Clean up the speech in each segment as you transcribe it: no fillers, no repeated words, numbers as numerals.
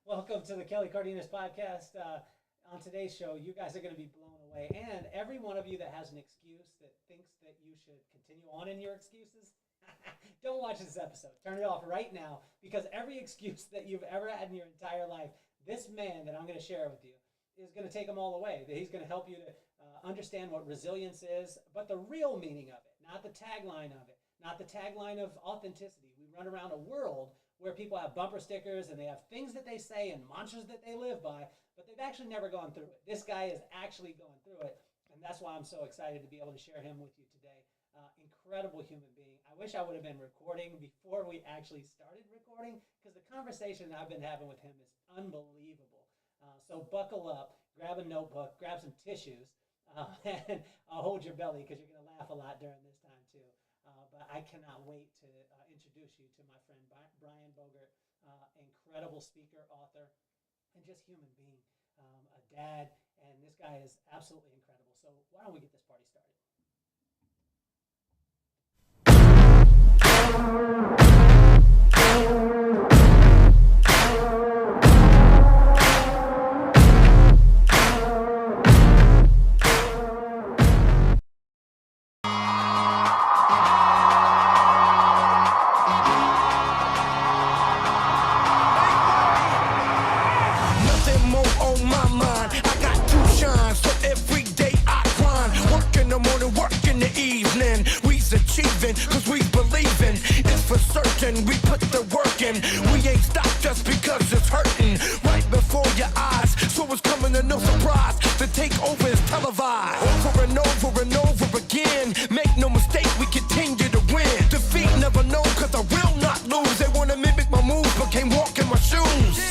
Welcome to the Kelly Cardenas podcast. On today's show, you guys are going to be blown away. And every one of you that has an excuse that thinks that you should continue on in your excuses, don't watch this episode. Turn it off right now because every excuse that you've ever had in your entire life, this man that I'm going to share with you is going to take them all away. He's going to help you to understand what resilience is, but the real meaning of it, not the tagline of it, not the tagline of authenticity. We run around a world where people have bumper stickers and they have things that they say and mantras that they live by, but they've actually never gone through it. This guy is actually going through it, and that's why I'm so excited to be able to share him with you today. Incredible human being. I wish I would have been recording before we actually started recording because the conversation I've been having with him is unbelievable. So buckle up, grab a notebook, grab some tissues, and hold your belly because you're going to laugh a lot during this time too. But I cannot wait to introduce you to my friend Brian Bogert, incredible speaker, author, and just human being, a dad, and this guy is absolutely incredible. So why don't we get this party started? Cause we believin', it's for certain. We put the work in. We ain't stopped just because it's hurting. Right before your eyes, so it's coming to no surprise. The takeover is televised. Over and over and over again. Make no mistake, we continue to win. Defeat never known, cause I will not lose. They wanna mimic my moves, but can't walk in my shoes.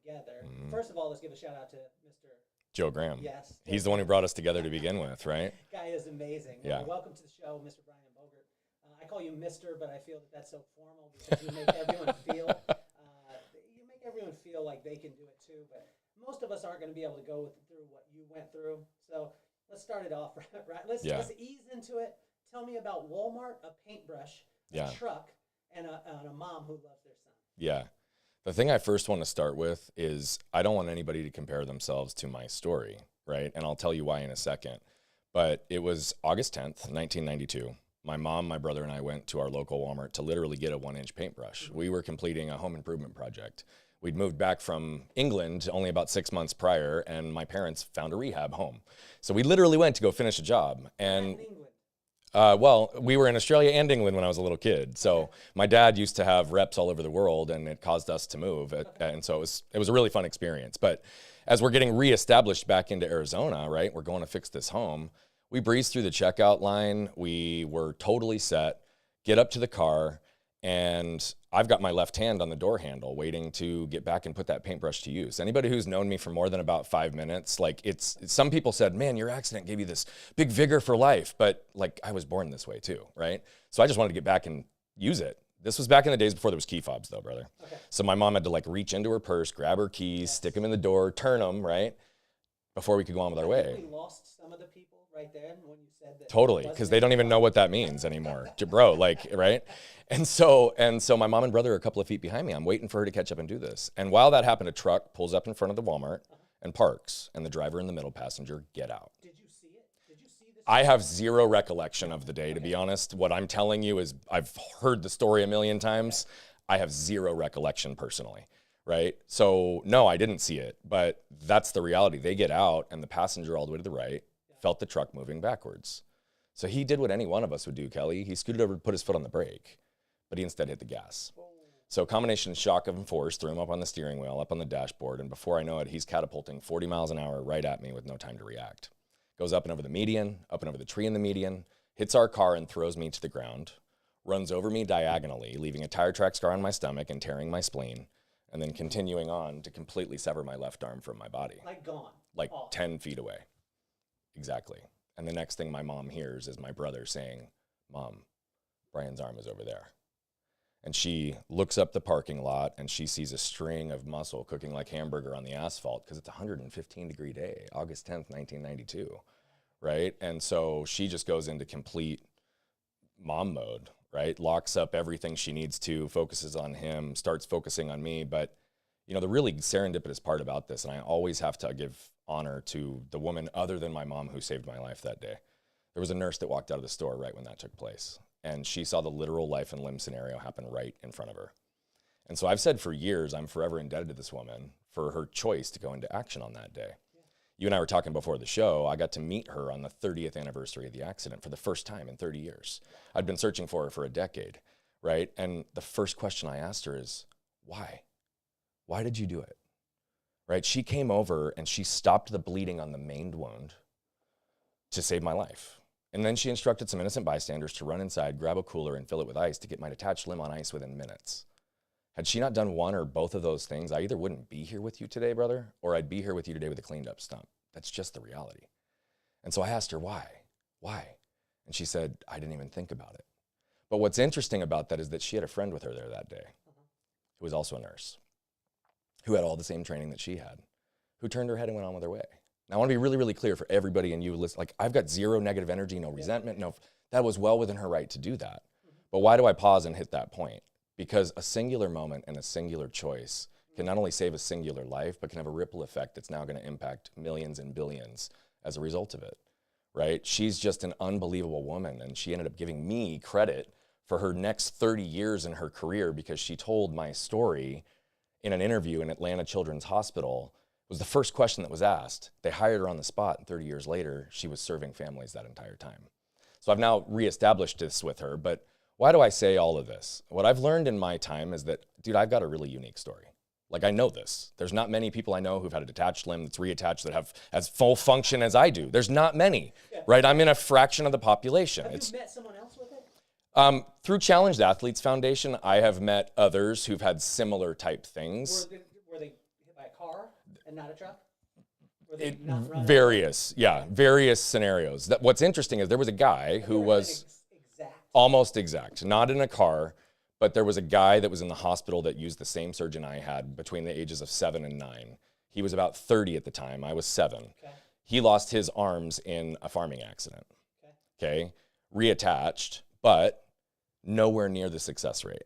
Together. First of all, let's give a shout out to Mr. Joe Graham. Yes. He's the one who brought us together to begin with, right? Guy is amazing. Yeah. Well, welcome to the show, Mr. Brian Bogert. I call you Mr., but I feel that that's so formal because you make everyone feel like they can do it too. But most of us aren't going to be able to go through what you went through. So let's start it off, right? Let's ease into it. Tell me about Walmart, a paintbrush, a truck, and a mom who loves their son. Yeah. The thing I first want to start with is I don't want anybody to compare themselves to my story, right? And I'll tell you why in a second. But it was August 10th, 1992. My mom, my brother, and I went to our local Walmart to literally get a 1-inch paintbrush. We were completing a home improvement project. We'd moved back from England only about 6 months prior, and my parents found a rehab home. So we literally went to go finish a job. And well, we were in Australia and England when I was a little kid. So my dad used to have reps all over the world, and it caused us to move. And so it was a really fun experience. But as we're getting reestablished back into Arizona, right, we're going to fix this home. We breezed through the checkout line. We were totally set, get up to the car, and I've got my left hand on the door handle waiting to get back and put that paintbrush to use. Anybody who's known me for more than about 5 minutes, like some people said, man, your accident gave you this big vigor for life, but like I was born this way too, right? So I just wanted to get back and use it. This was back in the days before there was key fobs though, brother. Okay. So my mom had to like reach into her purse, grab her keys, stick them in the door, turn them, right? Before we could go on with our way. We lost some of the people right there when you said that. Totally, because they don't even know what that means anymore, bro. Like, right? And so my mom and brother are a couple of feet behind me. I'm waiting for her to catch up and do this. And while that happened, a truck pulls up in front of the Walmart and parks, and the driver and the middle passenger get out. Did you see it? Did you see this? I have zero recollection of the day, to be honest. What I'm telling you is I've heard the story a million times. I have zero recollection personally. Right? So no, I didn't see it, but that's the reality. They get out and the passenger all the way to the right felt the truck moving backwards. So he did what any one of us would do, Kelly. He scooted over to put his foot on the brake, but he instead hit the gas. So combination shock of force threw him up on the steering wheel, up on the dashboard, and before I know it, he's catapulting 40 miles an hour right at me with no time to react. Goes up and over the median, up and over the tree in the median, hits our car and throws me to the ground, runs over me diagonally, leaving a tire track scar on my stomach and tearing my spleen, and then continuing on to completely sever my left arm from my body. Like gone. Like 10 feet away. Exactly. And the next thing my mom hears is my brother saying, Mom, Brian's arm is over there. And she looks up the parking lot and she sees a string of muscle cooking like hamburger on the asphalt because it's a 115-degree day, August 10th, 1992, right? And so she just goes into complete mom mode, right? Locks up everything she needs to, focuses on him, starts focusing on me. But, you know, the really serendipitous part about this, and I always have to give honor to the woman other than my mom who saved my life that day. There was a nurse that walked out of the store right when that took place. And she saw the literal life and limb scenario happen right in front of her. And so I've said for years, I'm forever indebted to this woman for her choice to go into action on that day. Yeah. You and I were talking before the show. I got to meet her on the 30th anniversary of the accident for the first time in 30 years. I'd been searching for her for a decade, right? And the first question I asked her is, why? Why did you do it? Right? She came over and she stopped the bleeding on the maimed wound to save my life. And then she instructed some innocent bystanders to run inside, grab a cooler, and fill it with ice to get my detached limb on ice within minutes. Had she not done one or both of those things, I either wouldn't be here with you today, brother, or I'd be here with you today with a cleaned up stump. That's just the reality. And so I asked her, why? Why? And she said, I didn't even think about it. But what's interesting about that is that she had a friend with her there that day, who was also a nurse, who had all the same training that she had, who turned her head and went on with her way. Now, I want to be really, really clear for everybody and you listen, like I've got zero negative energy, no resentment, that was well within her right to do that. But why do I pause and hit that point? Because a singular moment and a singular choice can not only save a singular life, but can have a ripple effect that's now going to impact millions and billions as a result of it, right? She's just an unbelievable woman, and she ended up giving me credit for her next 30 years in her career because she told my story in an interview in Atlanta Children's Hospital. Was the first question that was asked. They hired her on the spot, and 30 years later, she was serving families that entire time. So I've now reestablished this with her, but why do I say all of this? What I've learned in my time is that, dude, I've got a really unique story. Like, I know this. There's not many people I know who've had a detached limb that's reattached that have as full function as I do. There's not many, right? I'm in a fraction of the population. Have you met someone else with it? Through Challenged Athletes Foundation, I have met others who've had similar type things. Were they hit by a car and not a truck? Various scenarios. What's interesting is there was a guy who was almost exact, not in a car, but there was a guy that was in the hospital that used the same surgeon I had between the ages of 7 and 9. He was about 30 at the time. I was 7. Okay. He lost his arms in a farming accident. Okay. Reattached, but nowhere near the success rate.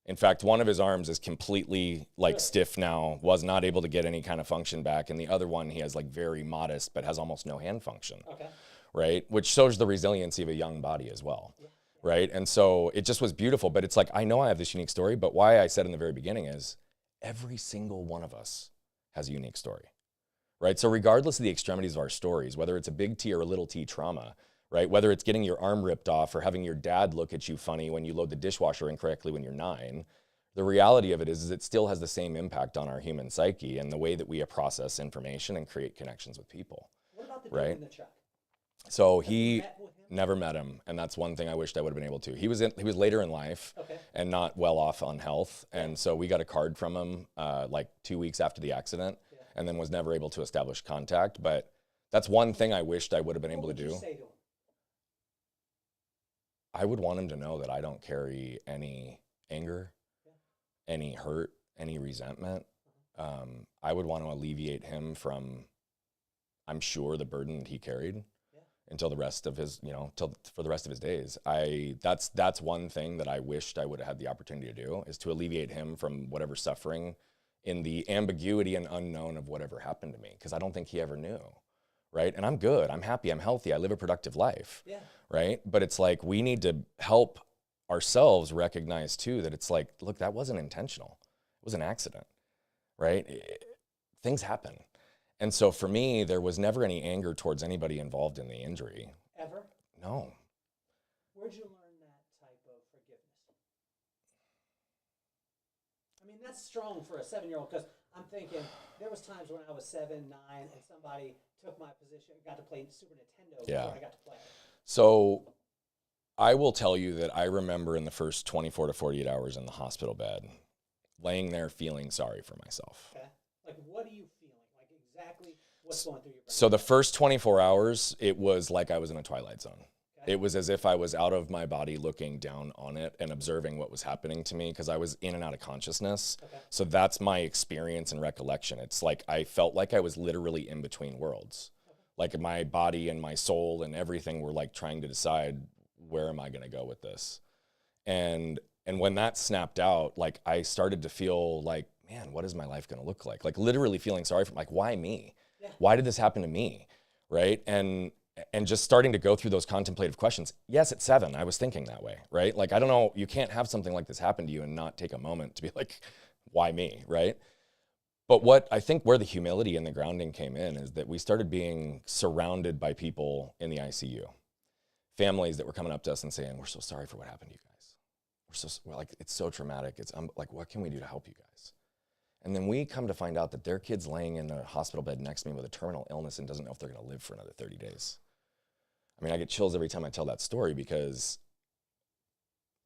In fact, one of his arms is completely stiff now, was not able to get any kind of function back. And the other one, he has very modest, but has almost no hand function, right? Which shows the resiliency of a young body as well, right? And so it just was beautiful. But it's I know I have this unique story, but why I said in the very beginning is every single one of us has a unique story, right? So regardless of the extremities of our stories, whether it's a big T or a little t trauma, right? Whether it's getting your arm ripped off or having your dad look at you funny when you load the dishwasher incorrectly when you're 9, the reality of it is it still has the same impact on our human psyche and the way that we process information and create connections with people. What about the dude in the truck? So he never met him, and that's one thing I wished I would have been able to. He was later in life and not well off on health, and so we got a card from him 2 weeks after the accident, and then was never able to establish contact. But that's one thing I wished I would have been able to do. What would you say to him? I would want him to know that I don't carry any anger, any hurt, any resentment. I would want to alleviate him from, I'm sure, the burden that he carried until the rest of his, for the rest of his days. That's one thing that I wished I would have had the opportunity to do, is to alleviate him from whatever suffering in the ambiguity and unknown of whatever happened to me, because I don't think he ever knew. Right? And I'm good. I'm happy. I'm healthy. I live a productive life. Yeah. Right? But it's we need to help ourselves recognize too that it's look, that wasn't intentional. It was an accident. Right? Things happen. And so for me, there was never any anger towards anybody involved in the injury. Ever? No. Where'd you learn that type of forgiveness? I mean, that's strong for a 7-year-old, because I'm thinking there was times when I was 7, 9, and somebody took my position, got to play Super Nintendo before I got to play. So I will tell you that I remember in the first 24 to 48 hours in the hospital bed, laying there feeling sorry for myself. Okay. What are you feeling? Exactly what's going through your brain? So the first 24 hours, it was like I was in a twilight zone. It was as if I was out of my body looking down on it and observing what was happening to me, because I was in and out of consciousness. Okay. So that's my experience and recollection. It's like I felt like I was literally in between worlds. Like my body and my soul and everything were like trying to decide, where am I going to go with this? And when that snapped out, like I started to feel like, man, what is my life going to look like? Like literally feeling sorry for, like, why me? Yeah. Why did this happen to me? Right? And just starting to go through those contemplative questions. Yes, at 7, I was thinking that way, right? Like, I don't know, you can't have something like this happen to you and not take a moment to be like, why me, right? But what I think where the humility and the grounding came in is that we started being surrounded by people in the ICU, families that were coming up to us and saying, we're so sorry for what happened to you guys. We're like, it's so traumatic. It's like, what can we do to help you guys? And then we come to find out that their kid's laying in a hospital bed next to me with a terminal illness and doesn't know if they're going to live for another 30 days. I mean, I get chills every time I tell that story, because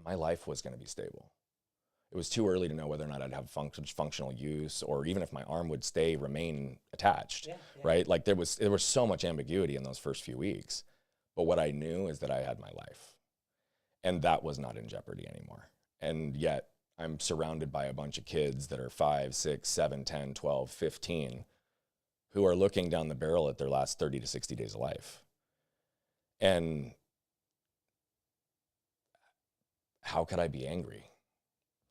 my life was going to be stable. It was too early to know whether or not I'd have functional use, or even if my arm would remain attached, right? Like there was so much ambiguity in those first few weeks. But what I knew is that I had my life, and that was not in jeopardy anymore. And yet I'm surrounded by a bunch of kids that are 5, 6, 7, 10, 12, 15, who are looking down the barrel at their last 30 to 60 days of life. And how could I be angry?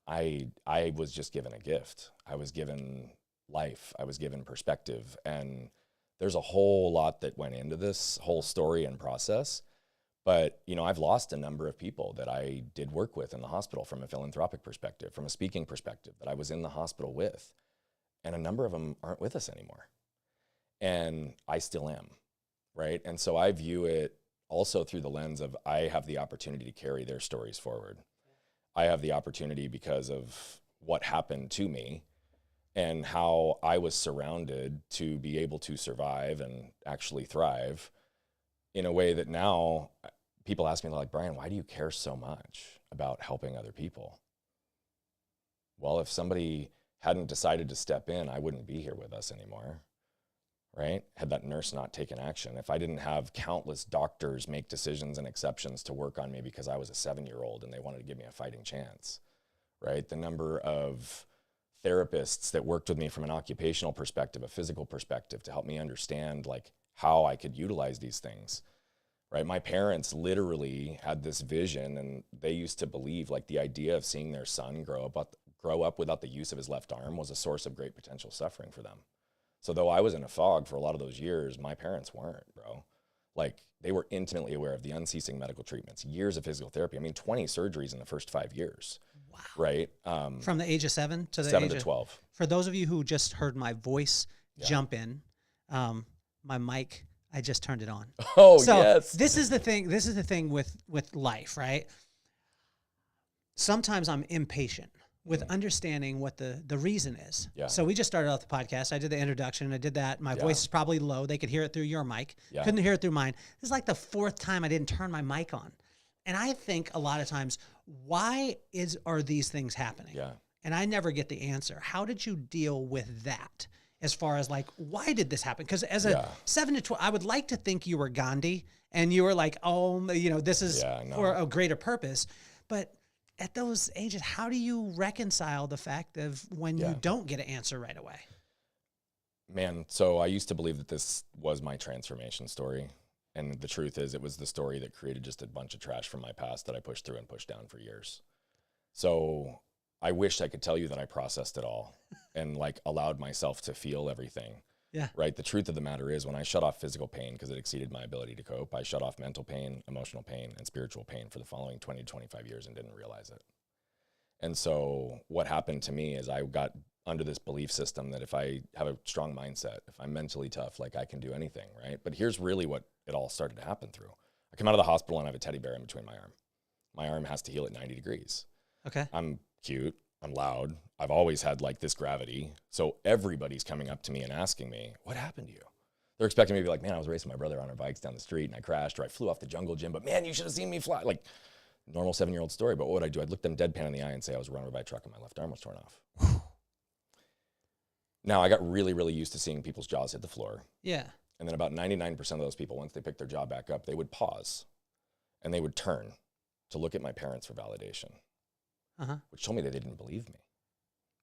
I was just given a gift. I was given life. I was given perspective. And there's a whole lot that went into this whole story and process. But, you know, I've lost a number of people that I did work with in the hospital from a philanthropic perspective, from a speaking perspective, that I was in the hospital with. And a number of them aren't with us anymore. And I still am, right? And so I view it also through the lens of, I have the opportunity to carry their stories forward. I have the opportunity, because of what happened to me and how I was surrounded, to be able to survive and actually thrive in a way that now people ask me, like, Brian, why do you care so much about helping other people? Well, if somebody hadn't decided to step in, I wouldn't be here with us anymore, right? Had that nurse not taken action, if I didn't have countless doctors make decisions and exceptions to work on me because I was a 7-year-old and they wanted to give me a fighting chance, right? The number of therapists that worked with me from an occupational perspective, a physical perspective, to help me understand like how I could utilize these things, right? My parents literally had this vision, and they used to believe like the idea of seeing their son grow up without the use of his left arm was a source of great potential suffering for them. So though I was in a fog for a lot of those years, my parents weren't, bro. Like, they were intimately aware of the unceasing medical treatments, years of physical therapy. I mean, 20 surgeries in the first 5 years. Wow. Right? From the age of 7 to the 7 age to of 12. For those of you who just heard my voice jump in, my mic, I just turned it on. Oh, so yes. This is the thing with life, right? Sometimes I'm impatient with understanding what the reason is. Yeah. So we just started out the podcast. I did the introduction. I did that. My voice is probably low. They could hear it through your mic. Yeah. Couldn't hear it through mine. This is like the 4th time I didn't turn my mic on. And I think a lot of times, why are these things happening? Yeah. And I never get the answer. How did you deal with that? As far as like, why did this happen? Because as a 7 to 12, I would like to think you were Gandhi and you were like, oh, you know, this is for a greater purpose. But at those ages, how do you reconcile the fact of when you don't get an answer right away? Man, so I used to believe that this was my transformation story. And the truth is, it was the story that created just a bunch of trash from my past that I pushed through and pushed down for years. So I wish I could tell you that I processed it all and like allowed myself to feel everything. Yeah. Right. The truth of the matter is, when I shut off physical pain because it exceeded my ability to cope, I shut off mental pain, emotional pain, and spiritual pain for the following 20 to 25 years and didn't realize it. And so what happened to me is I got under this belief system that if I have a strong mindset, if I'm mentally tough, like I can do anything. Right. But here's really what it all started to happen through. I come out of the hospital and I have a teddy bear in between my arm. My arm has to heal at 90 degrees. Okay. I'm cute. I'm loud. I've always had like this gravity. So everybody's coming up to me and asking me, what happened to you? They're expecting me to be like, man, I was racing my brother on our bikes down the street and I crashed, or I flew off the jungle gym, but man, you should have seen me fly. Like, normal 7-year-old story. But what would I do? I'd look them deadpan in the eye and say I was run over by a truck and my left arm was torn off. Now, I got really, really used to seeing people's jaws hit the floor. Yeah. And then about 99% of those people, once they picked their jaw back up, they would pause. and they would turn to look at my parents for validation, which told me that they didn't believe me.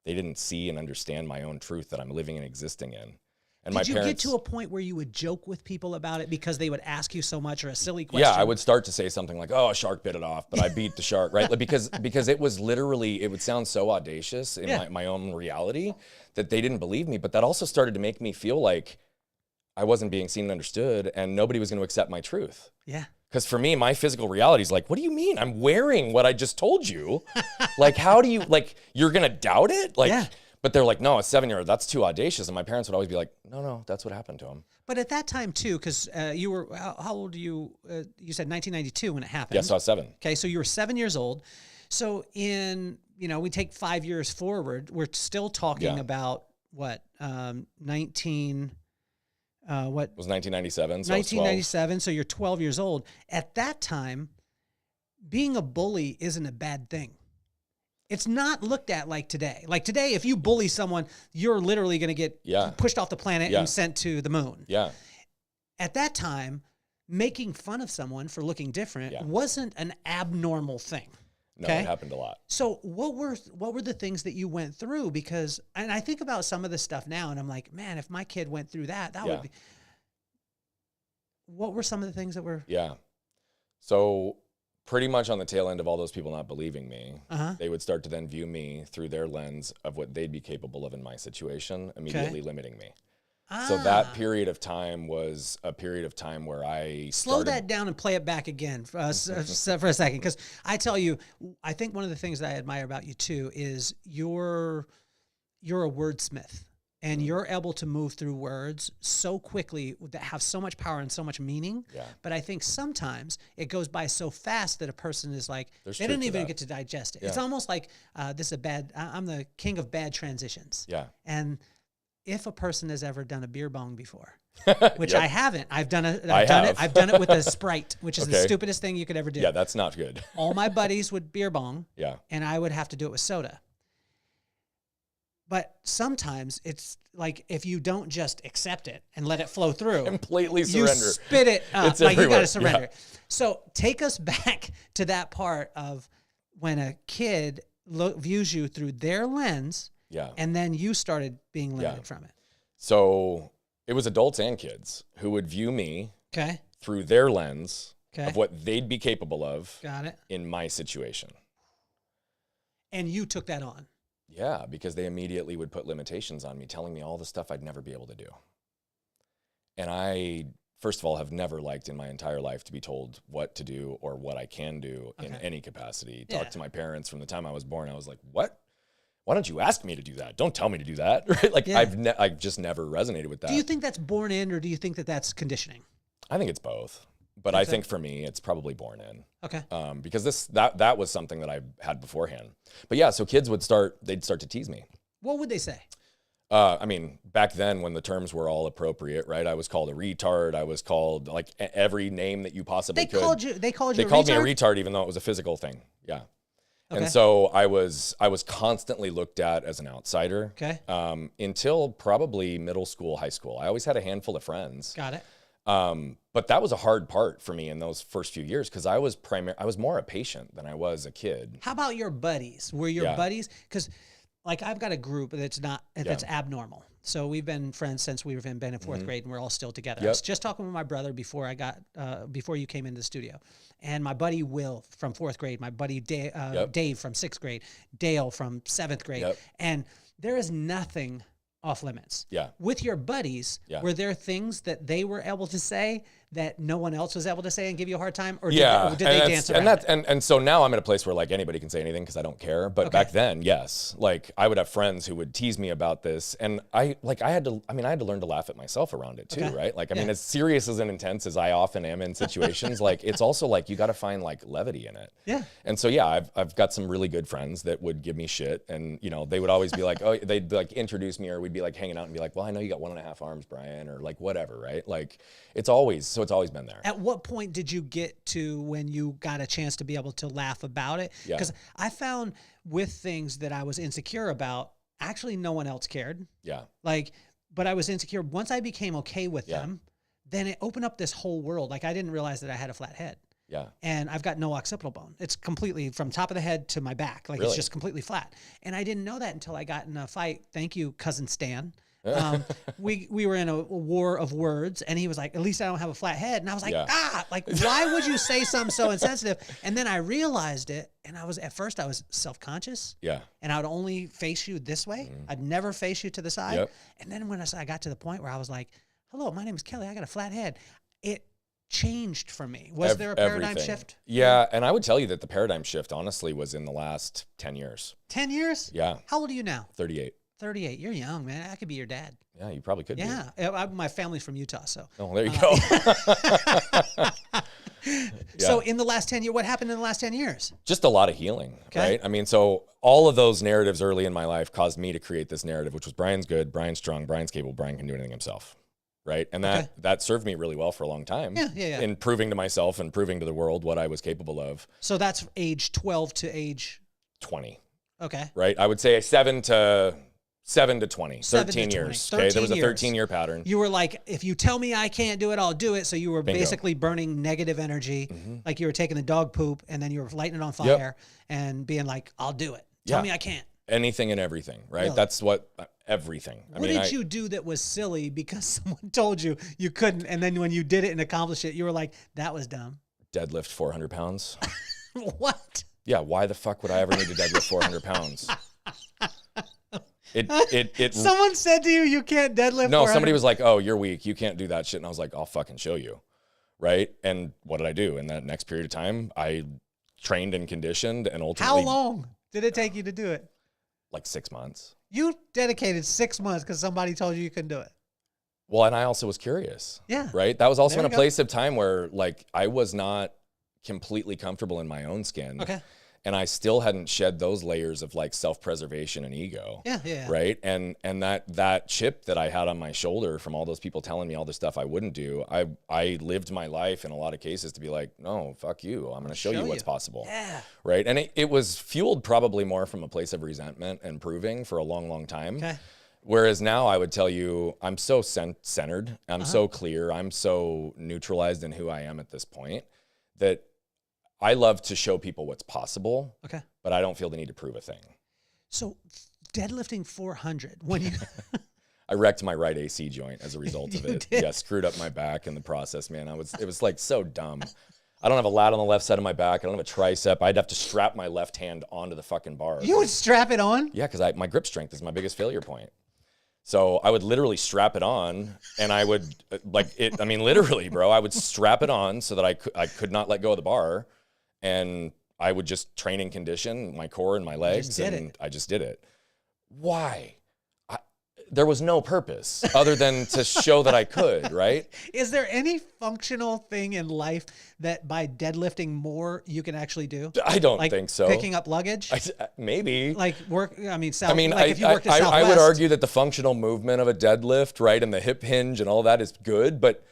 They didn't see and understand my own truth that I'm living and existing in. And Did you get to a point where you would joke with people about it because they would ask you so much, or a silly question? Yeah, I would start to say something like, "Oh, a shark bit it off, but I beat the shark," right? Like, because it was literally, it would sound so audacious in my own reality that they didn't believe me. But that also started to make me feel like I wasn't being seen and understood, and nobody was going to accept my truth. Yeah. Because for me, my physical reality is like, what do you mean? I'm wearing what I just told you. Like, how do you, like, you're going to doubt it? Like, yeah. But they're like, no, a 7-year-old, that's too audacious. And my parents would always be like, no, that's what happened to him. But at that time too, because you were, how old are you? You said 1992 when it happened. Yes, I was 7. Okay, so you were 7 years old. So we take 5 years forward, we're still talking about what, 19... what it was 1997. So 1997. So you're 12 years old. At that time, being a bully isn't a bad thing. It's not looked at like today. Like today, if you bully someone, you're literally going to get pushed off the planet and sent to the moon. Yeah. At that time, making fun of someone for looking different wasn't an abnormal thing. No, it happened a lot. So what were the things that you went through? Because, and I think about some of this stuff now, and I'm like, man, if my kid went through that would be. What were some of the things that were? Yeah. So pretty much on the tail end of all those people not believing me, they would start to then view me through their lens of what they'd be capable of in my situation, immediately limiting me. So that period of time was a period of time where I Slow that down and play it back again for a second. Because I tell you, I think one of the things that I admire about you too is you're a wordsmith, and you're able to move through words so quickly that have so much power and so much meaning. Yeah. But I think sometimes it goes by so fast that a person is like, they didn't even get to digest it. Yeah. It's almost like I'm the king of bad transitions. Yeah. And if a person has ever done a beer bong before, which I haven't, I've done it with a Sprite, which is the stupidest thing you could ever do. Yeah, that's not good. All my buddies would beer bong. Yeah. And I would have to do it with soda. But sometimes it's like if you don't just accept it and let it flow through, completely surrender. You spit it up. It's like everywhere. You got to surrender. Yeah. So take us back to that part of when a kid views you through their lens. Yeah. And then you started being limited from it. So it was adults and kids who would view me through their lens of what they'd be capable of in my situation. And you took that on. Yeah, because they immediately would put limitations on me, telling me all the stuff I'd never be able to do. And I, first of all, have never liked in my entire life to be told what to do or what I can do in any capacity. Talked to my parents from the time I was born. I was like, what? Why don't you ask me to do that? Don't tell me to do that. Right? Like I've just never resonated with that. Do you think that's born in, or do you think that that's conditioning? I think it's both. But I think for me, it's probably born in. Okay. Because that was something that I had beforehand. But yeah, so kids they'd start to tease me. What would they say? I mean, back then when the terms were all appropriate, right? I was called a retard. I was called like every name that you possibly could. They called me a retard, even though it was a physical thing. Yeah. Okay. And so I was constantly looked at as an outsider. Okay. Until probably middle school, high school. I always had a handful of friends. Got it. But that was a hard part for me in those first few years because I was more a patient than I was a kid. How about your buddies? Were your buddies? Because like I've got a group that's abnormal. So we've been friends since we've been in fourth grade, and we're all still together. I was just talking with my brother before you came into the studio, and my buddy Will from fourth grade, my buddy Dave from sixth grade, Dale from seventh grade, and there is nothing off limits. Yeah. With your buddies, were there things that they were able to say that no one else was able to say and give you a hard time? Or did they dance around it? And so now I'm at a place where like anybody can say anything because I don't care. But back then, yes. Like I would have friends who would tease me about this. And I had to learn to laugh at myself around it too, right? Like, I mean, as serious as and intense as I often am in situations, like it's also like you got to find like levity in it. Yeah. And so, yeah, I've got some really good friends that would give me shit. And, you know, they would always be like, oh, they'd like introduce me, or we'd be like hanging out and be like, well, I know you got 1.5 arms, Brian, or like whatever, right? Like it's always been there. At what point did you get to when you got a chance to be able to laugh about it? Because I found with things that I was insecure about, actually no one else cared. Yeah. Like, but I was insecure. Once I became okay with them, then it opened up this whole world. Like I didn't realize that I had a flat head. Yeah. And I've got no occipital bone. It's completely from top of the head to my back. Like Really? it's just completely flat. And I didn't know that until I got in a fight. Thank you, cousin Stan. We were in a war of words, and he was like, "At least I don't have a flat head." And I was like, like, why would you say something so insensitive? And then I realized it, and at first I was self-conscious. Yeah. And I would only face you this way. I'd never face you to the side. Yep. And then when I got to the point where I was like, "Hello, my name is Kelly. I got a flat head," it changed for me. Was there a paradigm shift? Yeah, and I would tell you that the paradigm shift, honestly, was in the last 10 years. 10 years? Yeah. How old are you now? 38. 38. You're young, man. I could be your dad. Yeah, you probably could be. Yeah. My family's from Utah, so. Oh, there you go. So in the last 10 years, what happened in the last 10 years? Just a lot of healing, right? I mean, so all of those narratives early in my life caused me to create this narrative, which was Brian's good, Brian's strong, Brian's capable, Brian can do anything himself. Right. And that served me really well for a long time. Yeah. In proving to myself and proving to the world what I was capable of. So that's age 12 to age 20. Okay. Right. I would say 7 to 20, 13 to years. 20. Okay. There was a 13-year pattern. You were like, if you tell me I can't do it, I'll do it. So you were basically burning negative energy. Like you were taking the dog poop and then you were lighting it on fire and being like, I'll do it. Tell me I can't. Anything and everything, right? Really? That's what everything. What did you do that was silly because someone told you you couldn't, and then when you did it and accomplished it, you were like, "That was dumb." Deadlift 400 pounds. What? Yeah. Why the fuck would I ever need to deadlift 400 pounds? Someone said to you, "You can't deadlift." No, 400? somebody was like, "Oh, you're weak. You can't do that shit." And I was like, "I'll fucking show you." Right. And what did I do? In that next period of time, I trained and conditioned, and ultimately, how long did it take you to do it? Like 6 months. You dedicated 6 months because somebody told you couldn't do it. Well, and I also was curious. Yeah. Right. That was also There in a place of time where like I was not completely comfortable in my own skin. Okay. And I still hadn't shed those layers of like self-preservation and ego. Yeah. Right. And that chip that I had on my shoulder from all those people telling me all the stuff I wouldn't do, I lived my life in a lot of cases to be like, no, fuck you. I'm going to show you what's possible. Yeah. Right. And it was fueled probably more from a place of resentment and proving for a long, long time. Okay. Whereas now I would tell you, I'm so centered. I'm so clear. I'm so neutralized in who I am at this point that I love to show people what's possible, but I don't feel the need to prove a thing. So deadlifting 400, when you... I wrecked my right AC joint as a result of it. Did? Yeah, screwed up my back in the process, man. It was like so dumb. I don't have a lat on the left side of my back. I don't have a tricep. I'd have to strap my left hand onto the fucking bar. You would strap it on? Yeah, because my grip strength is my biggest failure point. So I would literally strap it on, and I would literally, bro, I would strap it on so that I could not let go of the bar. And I would just train and condition my core and my legs, I just did it. Why? There was no purpose other than to show that I could, right? Is there any functional thing in life that by deadlifting more you can actually do? I don't think so. Picking up luggage? Maybe. Like work, I I would argue that the functional movement of a deadlift, right, and the hip hinge and all that is good, but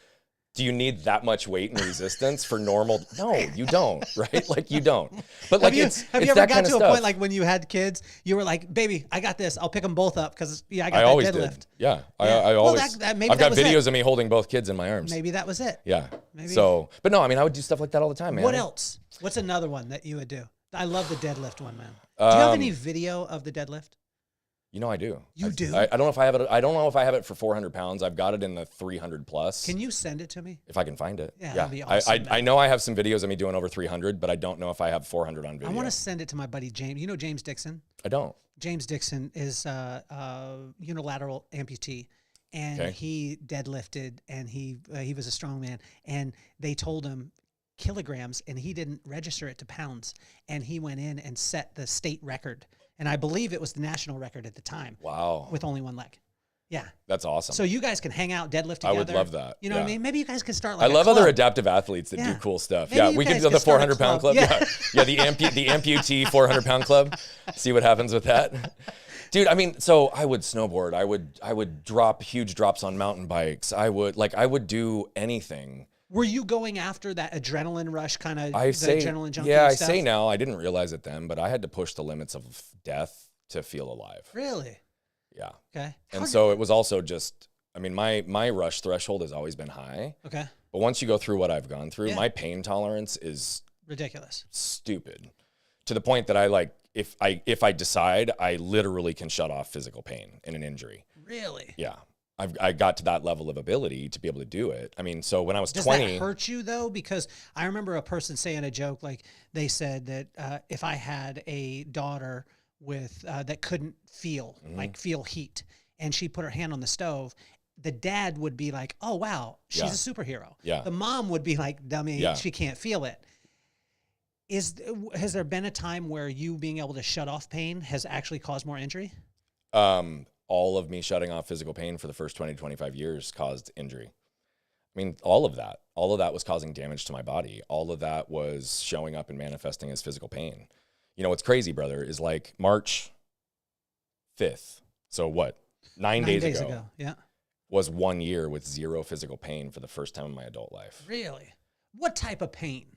do you need that much weight and resistance for normal? No, you don't, right? Like you don't. But like have you ever got to a point like when you had kids, you were like, "Baby, I got this. I'll pick them both up because I got that always deadlift." Did. Yeah, I always. Maybe I've got was videos of me holding both kids in my arms. Maybe that was it. Yeah. Maybe. So, but no, I mean, I would do stuff like that all the time, man. What else? What's another one that you would do? I love the deadlift one, man. Do you have any video of the deadlift? You know I do. You do? I don't know if I have it. I don't know if I have it for 400 pounds. I've got it in the 300 plus. Can you send it to me? If I can find it. Yeah, that'd be awesome. I know I have some videos of me doing over 300, but I don't know if I have 400 on video. I want to send it to my buddy James. You know James Dixon? I don't. James Dixon is unilateral amputee, and he deadlifted, and he was a strong man, and they told him kilograms, and he didn't register it to pounds, and he went in and set the state record. And I believe it was the national record at the time. Wow. With only one leg. Yeah. That's awesome. So you guys can hang out, deadlift together. I would love that. You know what I mean? Maybe you guys could start like I love club. other adaptive athletes that do cool stuff. Maybe we could do the 400-pound club. Yeah, the amputee 400-pound club. See what happens with that. Dude, I mean, so I would snowboard. I would drop huge drops on mountain bikes. I would do anything. Were you going after that adrenaline rush kind of adrenaline junkie Yeah, stuff? I say now. I didn't realize it then, but I had to push the limits of death to feel alive. Really? Yeah. Okay. And so it was also just I mean, my rush threshold has always been high. Okay. But once you go through what I've gone through, Yeah. my pain tolerance is Ridiculous. stupid, to the point that I like, if I decide, I literally can shut off physical pain in an injury. Really? Yeah. I got to that level of ability to be able to do it. I mean, so when I was Does 20. that hurt you though? Because I remember a person saying a joke, like they said that if I had a daughter with that couldn't feel feel heat, and she put her hand on the stove, the dad would be like, "Oh wow, she's Yeah. a superhero." Yeah. The mom would be like, "Dummy, Yeah. she can't feel it." Has there been a time where you being able to shut off pain has actually caused more injury? All of me shutting off physical pain for the first 20 to 25 years caused injury. I mean, all of that was causing damage to my body. All of that was showing up and manifesting as physical pain. You know, what's crazy, brother, is like March 5th. So what? 9 days ago. Yeah. Was 1 year with zero physical pain for the first time in my adult life. Really? What type of pain?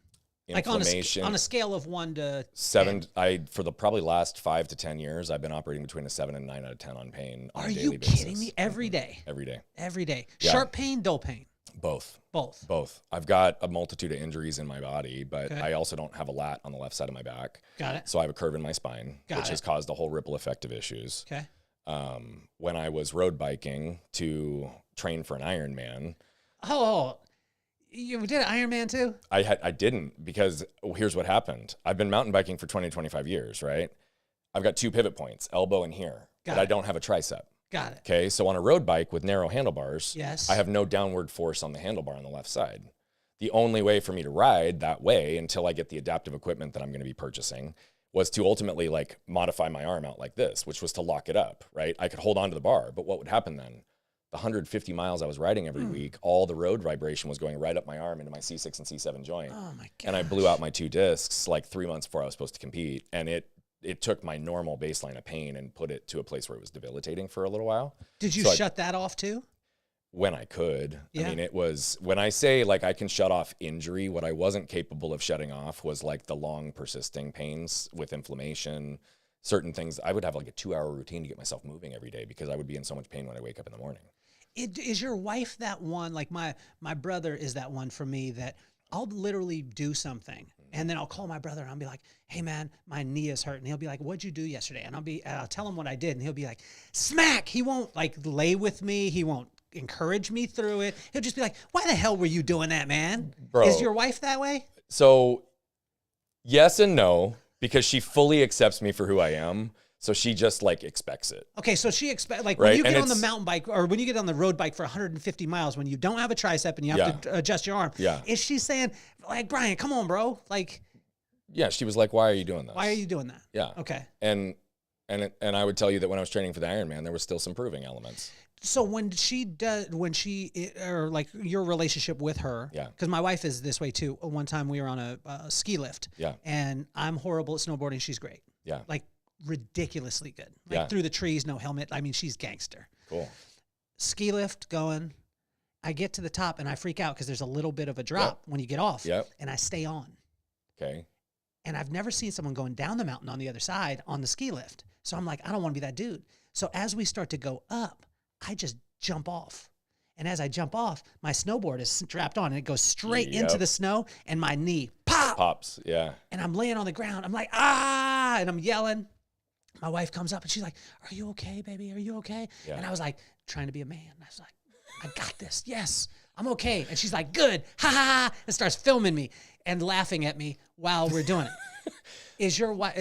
Inflammation. Like on a scale of 1 to 7. 10. For the probably last 5 to 10 years, I've been operating between a 7 and 9 out of 10 on pain on a daily basis. Are you kidding me? Every day? Every day. Every day. Yeah. Sharp pain, dull pain? Both. Both. I've got a multitude of injuries in my body, but Okay. I also don't have a lat on the left side of my back. Got it. So I have a curve in my spine, which has caused a whole ripple effect of issues. Okay. When I was road biking to train for an Ironman, Oh, you did an Ironman too? I didn't, because here's what happened. I've been mountain biking for 20 to 25 years, right? I've got 2 pivot points, elbow and here, but I don't have a tricep. Got it. Okay, so on a road bike with narrow handlebars, Yes. I have no downward force on the handlebar on the left side. The only way for me to ride that way until I get the adaptive equipment that I'm going to be purchasing was to ultimately like modify my arm out like this, which was to lock it up, right? I could hold on to the bar, but what would happen then? The 150 miles I was riding every week, all the road vibration was going right up my arm into my C6 and C7 joint. Oh my god. And I blew out my 2 discs like 3 months before I was supposed to compete. And it took my normal baseline of pain and put it to a place where it was debilitating for a little while. Did you shut that off too? When I could. Yeah. I mean, it was, when I say like I can shut off injury, what I wasn't capable of shutting off was like the long persisting pains with inflammation, certain things. I would have like a 2-hour routine to get myself moving every day because I would be in so much pain when I wake up in the morning. Is your wife that one? Like my brother is that one for me that I'll literally do something and then I'll call my brother and I'll be like, "Hey man, my knee is hurt." And he'll be like, "What'd you do yesterday?" And I'll tell him what I did. And he'll be like, "Smack." He won't like lay with me. He won't encourage me through it. He'll just be like, "Why the hell were you doing that, man?" Bro. Is your wife that way? So yes and no, because she fully accepts me for who I am. So she just like expects it. Okay, so she expect like Right, when you and get on the it's- mountain bike or when you get on the road bike for 150 miles, when you don't have a tricep and you have to adjust your arm, Yeah. is she saying like, "Brian, come on, bro, like, Yeah, she was like, "Why are you doing this? why are you doing that?" Yeah. Okay. And I would tell you that when I was training for the Ironman, there was still some proving elements. So when or like your relationship with her, Yeah. because my wife is this way too. One time we were on a ski lift, Yeah. and I'm horrible at snowboarding. She's great, Yeah. like ridiculously good, like Yeah. through the trees, no helmet. I mean, she's gangster. Cool. Ski lift going. I get to the top and I freak out because there's a little bit of a drop when you get off, Yep. and I stay on. Okay. And I've never seen someone going down the mountain on the other side on the ski lift. So I'm like, I don't want to be that dude. So as we start to go up, I just jump off. And as I jump off, my snowboard is strapped on and it goes straight into the snow and my knee Pops. Yeah. and I'm laying on the ground. I'm like, "Ah," and I'm yelling. My wife comes up and she's like, "Are you okay, baby? Are you okay?" Yeah. And I was like, trying to be a man. I was like, "I got this. Yes, I'm okay." And she's like, "Good. Ha ha ha," and starts filming me and laughing at me while we're doing it. Is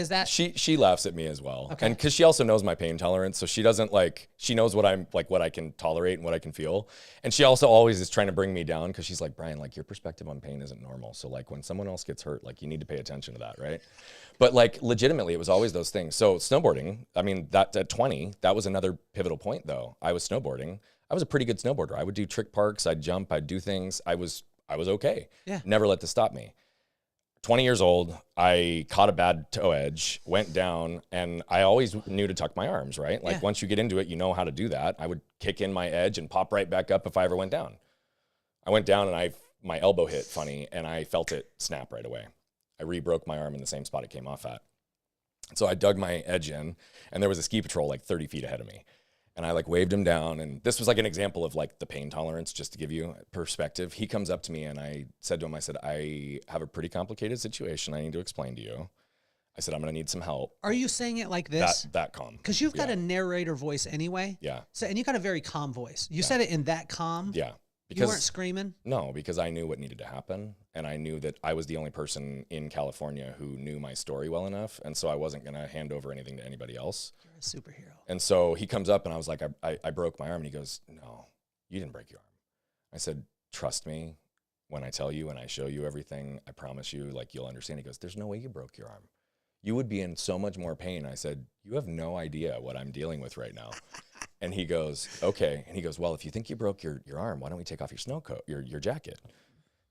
that She laughs at me as well. Okay. And because she also knows my pain tolerance. So she doesn't like, she knows what I'm like, what I can tolerate and what I can feel. And she also always is trying to bring me down because she's like, "Brian, like your perspective on pain isn't normal. So like when someone else gets hurt, like you need to pay attention to that, right?" But like legitimately, it was always those things. So snowboarding, I mean, that at 20, that was another pivotal point though. I was snowboarding. I was a pretty good snowboarder. I would do trick parks. I'd jump. I'd do things. I was okay. Yeah. Never let this stop me. 20 years old, I caught a bad toe edge, went down, and I always knew to tuck my arms, right? Like once you get into it, you know how to do that. I would kick in my edge and pop right back up if I ever went down. I went down and my elbow hit funny and I felt it snap right away. I re-broke my arm in the same spot it came off at. So I dug my edge in and there was a ski patrol like 30 feet ahead of me. And I like waved him down. And this was like an example of like the pain tolerance, just to give you perspective. He comes up to me and I said to him, I said, I have a pretty complicated situation I need to explain to you. I said, I'm going to need some help. Are you saying it like this? That calm. Because you've got a narrator voice anyway. Yeah. So, and you got a very calm voice. You said it in that calm. Yeah. Because you weren't screaming? No, because I knew what needed to happen. And I knew that I was the only person in California who knew my story well enough. And so I wasn't going to hand over anything to anybody else. You're a superhero. And so he comes up and I was like, I broke my arm. And he goes, no, you didn't break your arm. I said, trust me. When I tell you and I show you everything, I promise you, like, you'll understand. He goes, there's no way you broke your arm. You would be in so much more pain. I said, you have no idea what I'm dealing with right now. And he goes, okay. And he goes, well, if you think you broke your arm, why don't we take off your snow coat, your jacket?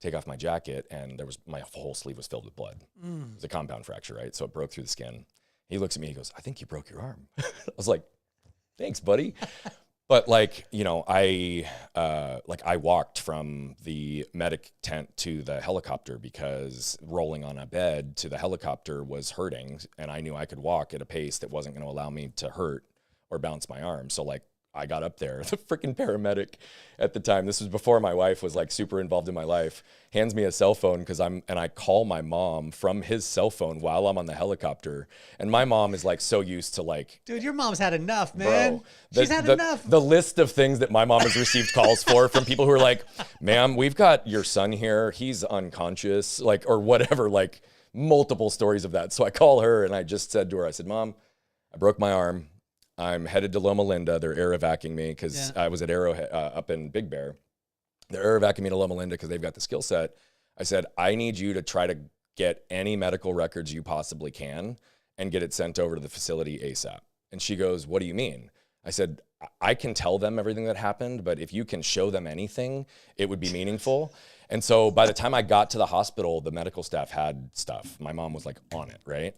Take off my jacket. And my whole sleeve was filled with blood. It was a compound fracture, right? So it broke through the skin. He looks at me, he goes, I think you broke your arm. I was like, thanks, buddy. But like, you know, I walked from the medic tent to the helicopter because rolling on a bed to the helicopter was hurting. And I knew I could walk at a pace that wasn't going to allow me to hurt or bounce my arm. So like I got up there, the freaking paramedic at the time, this was before my wife was like super involved in my life, hands me a cell phone and I call my mom from his cell phone while I'm on the helicopter. And my mom is like so used to like, dude, your mom's had enough, man. Bro, She's had enough. The list of things that my mom has received calls for from people who are like, ma'am, we've got your son here. He's unconscious, like, or whatever, like multiple stories of that. So I call her and I just said to her, I said, Mom, I broke my arm. I'm headed to Loma Linda. They're air evacing me because I was at Arrowhead up in Big Bear. They're air evacing me to Loma Linda because they've got the skill set. I said, I need you to try to get any medical records you possibly can and get it sent over to the facility ASAP. And she goes, what do you mean? I said, I can tell them everything that happened, but if you can show them anything, it would be meaningful. And so by the time I got to the hospital, the medical staff had stuff. My mom was like on it, right?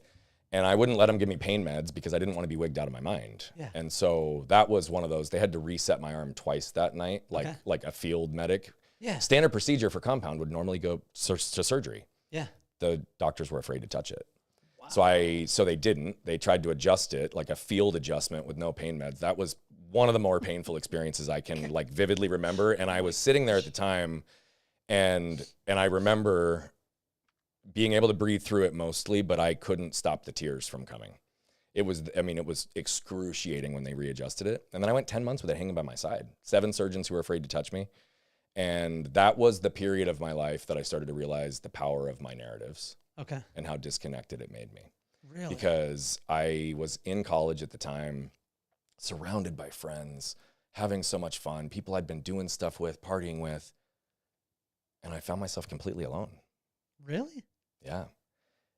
And I wouldn't let them give me pain meds because I didn't want to be wigged out of my mind. Yeah. And so that was one of those. They had to reset my arm twice that night, like a field medic. Yeah. Standard procedure for compound would normally go to surgery. Yeah. The doctors were afraid to touch it. Wow. So they didn't. They tried to adjust it, like a field adjustment with no pain meds. That was one of the more painful experiences I can like vividly remember. And I was sitting there at the time and I remember being able to breathe through it mostly, but I couldn't stop the tears from coming. It was excruciating when they readjusted it. And then I went 10 months with it hanging by my side. 7 surgeons who were afraid to touch me. And that was the period of my life that I started to realize the power of my narratives. Okay. And how disconnected it made me. Really? Because I was in college at the time, surrounded by friends, having so much fun, people I'd been doing stuff with, partying with, and I found myself completely alone. Really? Yeah.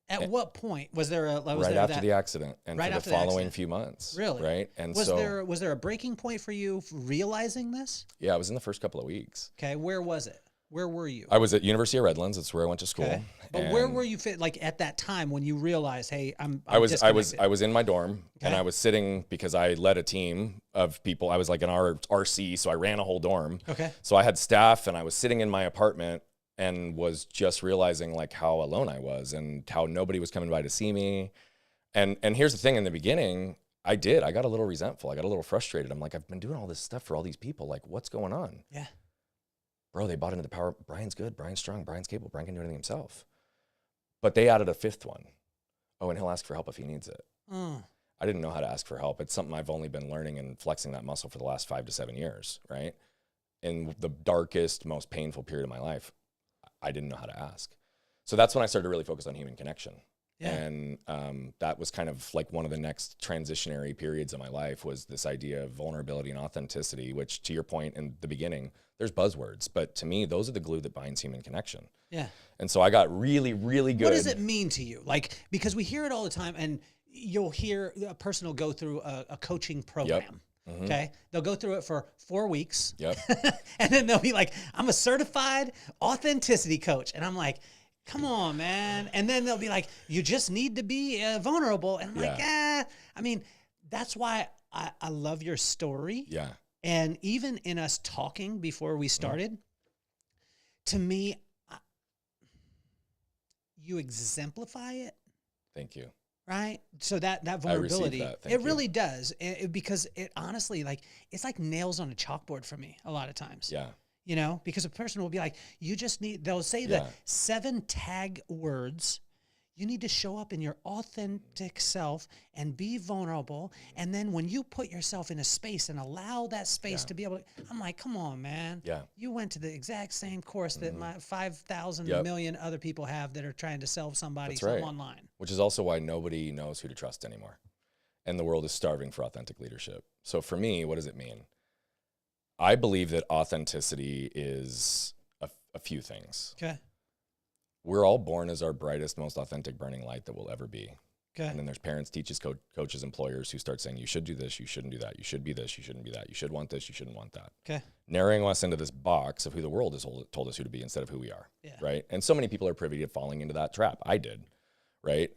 At what point was there a right after the accident and for the following few months? Really? Right. And was there a breaking point for you realizing this? Yeah, it was in the first couple of weeks. Okay, where was it? Where were you? I was at University of Redlands. That's where I went to school. Okay. But where were you like at that time when you realized, hey, I was in my dorm and I was sitting because I led a team of people. I was like an RC, so I ran a whole dorm. Okay. So I had staff and I was sitting in my apartment and was just realizing like how alone I was and how nobody was coming by to see me. And here's the thing, in the beginning, I got a little resentful. I got a little frustrated. I'm like, I've been doing all this stuff for all these people. Like, what's going on? Yeah. Bro, they bought into the power. Brian's good. Brian's strong. Brian's capable. Brian can do anything himself. But they added a 5th one. Oh, and he'll ask for help if he needs it. I didn't know how to ask for help. It's something I've only been learning and flexing that muscle for the last 5 to 7 years, right? In the darkest, most painful period of my life, I didn't know how to ask. So that's when I started to really focus on human connection. Yeah. And that was kind of like one of the next transitionary periods of my life, was this idea of vulnerability and authenticity, which, to your point in the beginning, there's buzzwords, but to me, those are the glue that binds human connection. Yeah. And so I got really, really good. What does it mean to you? Like, because we hear it all the time, and you'll hear a person will go through a coaching program. Yep. Mm-hmm. Okay. They'll go through it for 4 weeks. Yep. And then they'll be like, I'm a certified authenticity coach. And I'm like, come on, man. And then they'll be like, you just need to be vulnerable. And I'm like, I mean, that's why I love your story. Yeah. And even in us talking before we started, to me, you exemplify it. Thank you. right? So that vulnerability, that. Thank it you. really does, because it honestly, like, it's like nails on a chalkboard for me a lot of times. Yeah. You know, because a person will be like, they'll say the 7 tag words. You need to show up in your authentic self and be vulnerable. And then when you put yourself in a space and allow that space to be able to, I'm like, come on, man. Yeah. You went to the exact same course that my 5,000 million other people have that are trying to sell somebody something online. Which is also why nobody knows who to trust anymore. And the world is starving for authentic leadership. So for me, what does it mean? I believe that authenticity is a few things. Okay. We're all born as our brightest, most authentic burning light that we'll ever be. Okay. And then there's parents, teachers, coaches, employers who start saying, you should do this, you shouldn't do that, you should be this, you shouldn't be that, you should want this, you shouldn't want that. Okay. Narrowing us into this box of who the world has told us who to be instead of who we are. Yeah. Right. And so many people are privy to falling into that trap. I did. Right.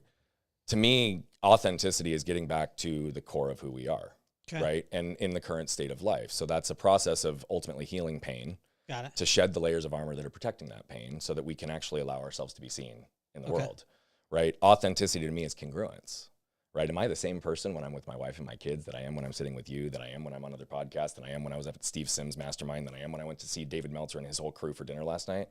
To me, authenticity is getting back to the core of who we are. Okay. Right. And in the current state of life. So that's a process of ultimately healing pain. Got it. To shed the layers of armor that are protecting that pain so that we can actually allow ourselves to be seen in the world. Right. Authenticity to me is congruence. Right. Am I the same person when I'm with my wife and my kids that I am when I'm sitting with you, that I am when I'm on other podcasts, that I am when I was at Steve Sims' mastermind, that I am when I went to see David Meltzer and his whole crew for dinner last night?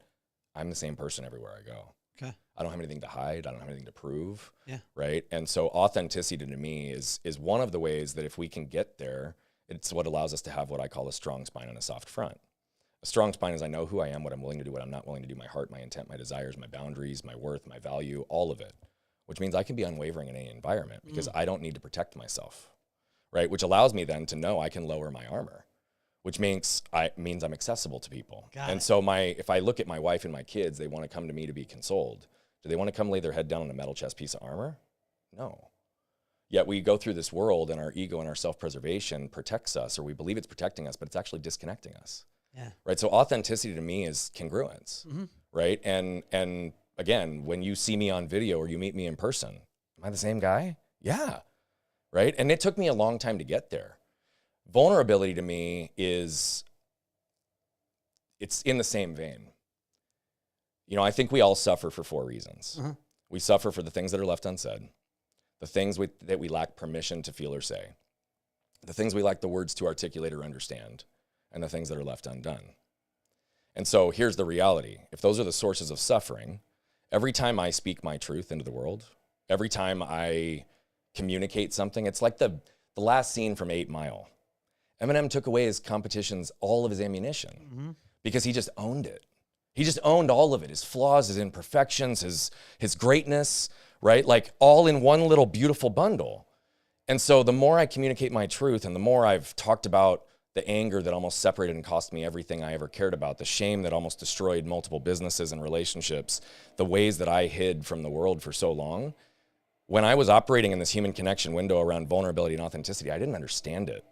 I'm the same person everywhere I go. Okay. I don't have anything to hide. I don't have anything to prove. Yeah. Right. And so authenticity to me is one of the ways that if we can get there, it's what allows us to have what I call a strong spine and a soft front. A strong spine is I know who I am, what I'm willing to do, what I'm not willing to do, my heart, my intent, my desires, my boundaries, my worth, my value, all of it, which means I can be unwavering in any environment because I don't need to protect myself. Right. Which allows me then to know I can lower my armor, which means I'm accessible to people. And so if I look at my wife and my kids, they want to come to me to be consoled. Do they want to come lay their head down on a metal chest piece of armor? No. Yet we go through this world and our ego and our self-preservation protects us, or we believe it's protecting us, but it's actually disconnecting us. Yeah. Right. So authenticity to me is congruence. Right. And again, when you see me on video or you meet me in person, am I the same guy? Yeah. Right. And it took me a long time to get there. Vulnerability to me it's in the same vein. You know, I think we all suffer for 4 reasons. We suffer for the things that are left unsaid, the things that we lack permission to feel or say, the things we lack the words to articulate or understand, and the things that are left undone. And so here's the reality. If those are the sources of suffering, every time I speak my truth into the world, every time I communicate something, it's like the last scene from 8 Mile. Eminem took away his competition's all of his ammunition because he just owned it. He just owned all of it, his flaws, his imperfections, his greatness, right? Like all in one little beautiful bundle. And so the more I communicate my truth and the more I've talked about the anger that almost separated and cost me everything I ever cared about, the shame that almost destroyed multiple businesses and relationships, the ways that I hid from the world for so long, when I was operating in this human connection window around vulnerability and authenticity, I didn't understand it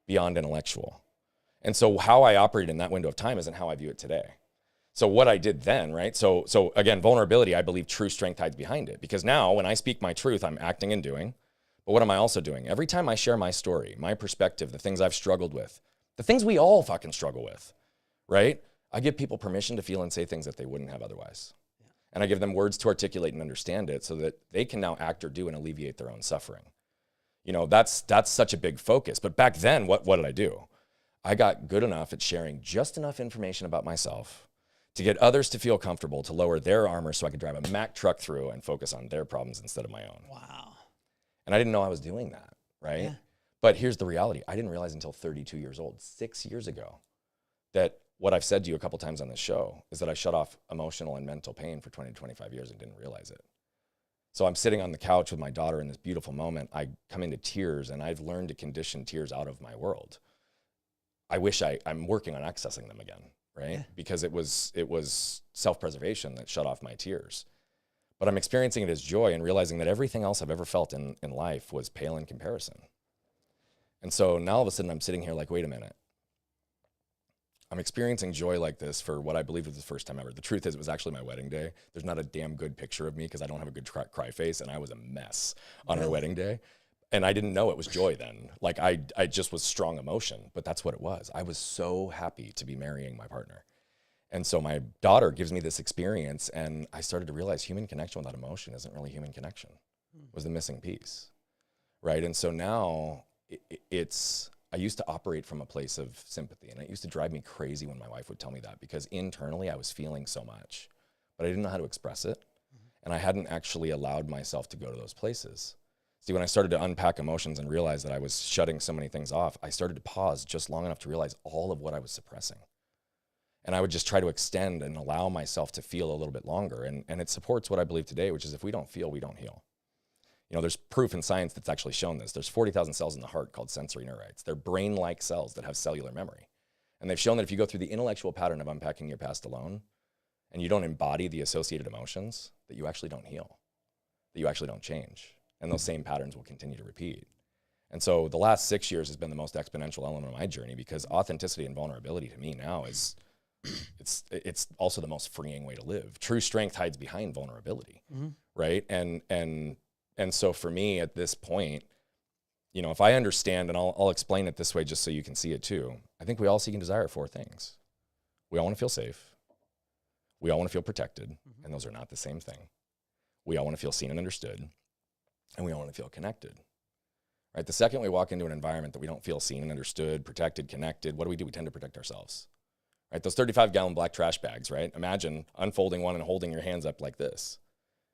beyond intellectual. And so how I operate in that window of time isn't how I view it today. So what I did then, right? So again, vulnerability, I believe true strength hides behind it, because now when I speak my truth, I'm acting and doing. But what am I also doing? Every time I share my story, my perspective, the things I've struggled with, the things we all fucking struggle with, right? I give people permission to feel and say things that they wouldn't have otherwise. Yeah. And I give them words to articulate and understand it so that they can now act or do and alleviate their own suffering. You know, that's such a big focus. But back then, what did I do? I got good enough at sharing just enough information about myself to get others to feel comfortable, to lower their armor so I could drive a Mack truck through and focus on their problems instead of my own. Wow. And I didn't know I was doing that, right? Yeah. But here's the reality. I didn't realize until 32 years old, 6 years ago, that what I've said to you a couple times on this show is that I shut off emotional and mental pain for 20 to 25 years and didn't realize it. So I'm sitting on the couch with my daughter in this beautiful moment. I come into tears, and I've learned to condition tears out of my world. I wish I'm working on accessing them again, right? Yeah. Because it was self-preservation that shut off my tears. But I'm experiencing it as joy and realizing that everything else I've ever felt in life was pale in comparison. And so now all of a sudden I'm sitting here like, wait a minute. I'm experiencing joy like this for what I believe was the first time ever. The truth is, it was actually my wedding day. There's not a damn good picture of me because I don't have a good cry face, and I was a mess on our wedding day. And I didn't know it was joy then. Like I just was strong emotion, but that's what it was. I was so happy to be marrying my partner. And so my daughter gives me this experience, and I started to realize human connection without emotion isn't really human connection. was the missing piece, right? And so now I used to operate from a place of sympathy, and it used to drive me crazy when my wife would tell me that, because internally I was feeling so much, but I didn't know how to express it, and I hadn't actually allowed myself to go to those places. See, when I started to unpack emotions and realize that I was shutting so many things off, I started to pause just long enough to realize all of what I was suppressing. And I would just try to extend and allow myself to feel a little bit longer. And it supports what I believe today, which is if we don't feel, we don't heal. You know, there's proof in science that's actually shown this. There's 40,000 cells in the heart called sensory neurites. They're brain-like cells that have cellular memory. And they've shown that if you go through the intellectual pattern of unpacking your past alone, and you don't embody the associated emotions, that you actually don't heal, that you actually don't change. And those same patterns will continue to repeat. And so the last 6 years has been the most exponential element of my journey, because authenticity and vulnerability to me now is, it's also the most freeing way to live. True strength hides behind vulnerability, right? And so for me at this point, you know, if I understand, and I'll explain it this way just so you can see it too, I think we all seek and desire 4 things. We all want to feel safe. We all want to feel protected, and those are not the same thing. We all want to feel seen and understood, and we all want to feel connected, right? The second we walk into an environment that we don't feel seen and understood, protected, connected, what do? We tend to protect ourselves, right? Those 35-gallon black trash bags, right? Imagine unfolding one and holding your hands up like this.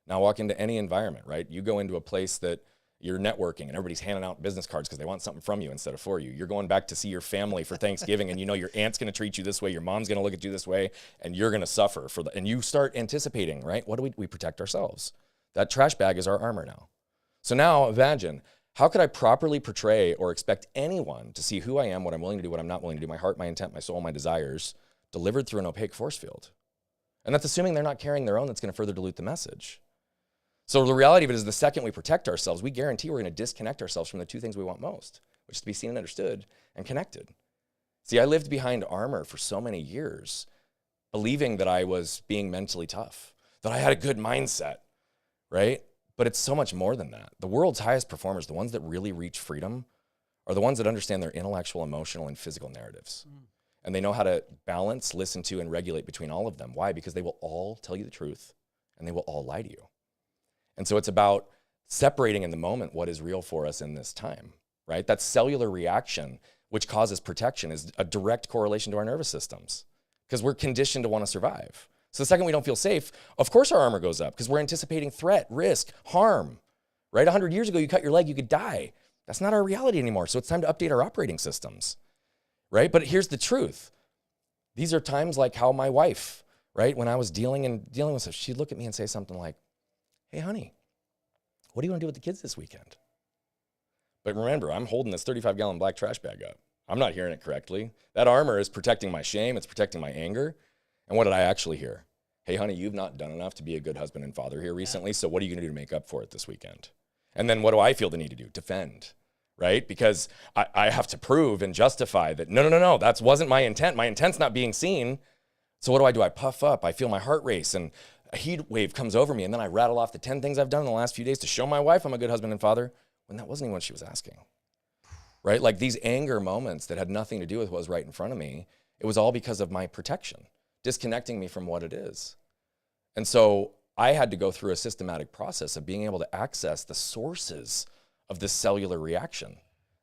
Now walk into any environment, right? You go into a place that you're networking and everybody's handing out business cards because they want something from you instead of for you. You're going back to see your family for Thanksgiving, and you know your aunt's going to treat you this way, your mom's going to look at you this way, and you're going to suffer for and you start anticipating, right? What do we protect ourselves? That trash bag is our armor now. So now imagine, how could I properly portray or expect anyone to see who I am, what I'm willing to do, what I'm not willing to do, my heart, my intent, my soul, my desires, delivered through an opaque force field? And that's assuming they're not carrying their own. That's going to further dilute the message. So the reality of it is, the second we protect ourselves, we guarantee we're going to disconnect ourselves from the 2 things we want most, which is to be seen and understood and connected. See, I lived behind armor for so many years, believing that I was being mentally tough, that I had a good mindset, right? But it's so much more than that. The world's highest performers, the ones that really reach freedom, are the ones that understand their intellectual, emotional, and physical narratives. And they know how to balance, listen to, and regulate between all of them. Why? Because they will all tell you the truth, and they will all lie to you. And so it's about separating in the moment what is real for us in this time, right? That cellular reaction, which causes protection, is a direct correlation to our nervous systems, because we're conditioned to want to survive. So the second we don't feel safe, of course our armor goes up, because we're anticipating threat, risk, harm, right? 100 years ago, you cut your leg, you could die. That's not our reality anymore. So it's time to update our operating systems, right? But here's the truth. These are times like how my wife, right? When I was dealing with stuff, she'd look at me and say something like, "Hey, honey, what do you want to do with the kids this weekend?" But remember, I'm holding this 35-gallon black trash bag up. I'm not hearing it correctly. That armor is protecting my shame. It's protecting my anger. And what did I actually hear? "Hey, honey, you've not done enough to be a good husband and father here recently, so what are you going to do to make up for it this weekend?" And then what do I feel the need to do? Defend, right? Because I have to prove and justify that, no, that wasn't my intent. My intent's not being seen. So what do? I puff up. I feel my heart race, and a heat wave comes over me, and then I rattle off the 10 things I've done in the last few days to show my wife I'm a good husband and father, when that wasn't even what she was asking, right? Like these anger moments that had nothing to do with what was right in front of me, it was all because of my protection, disconnecting me from what it is. And so I had to go through a systematic process of being able to access the sources of this cellular reaction,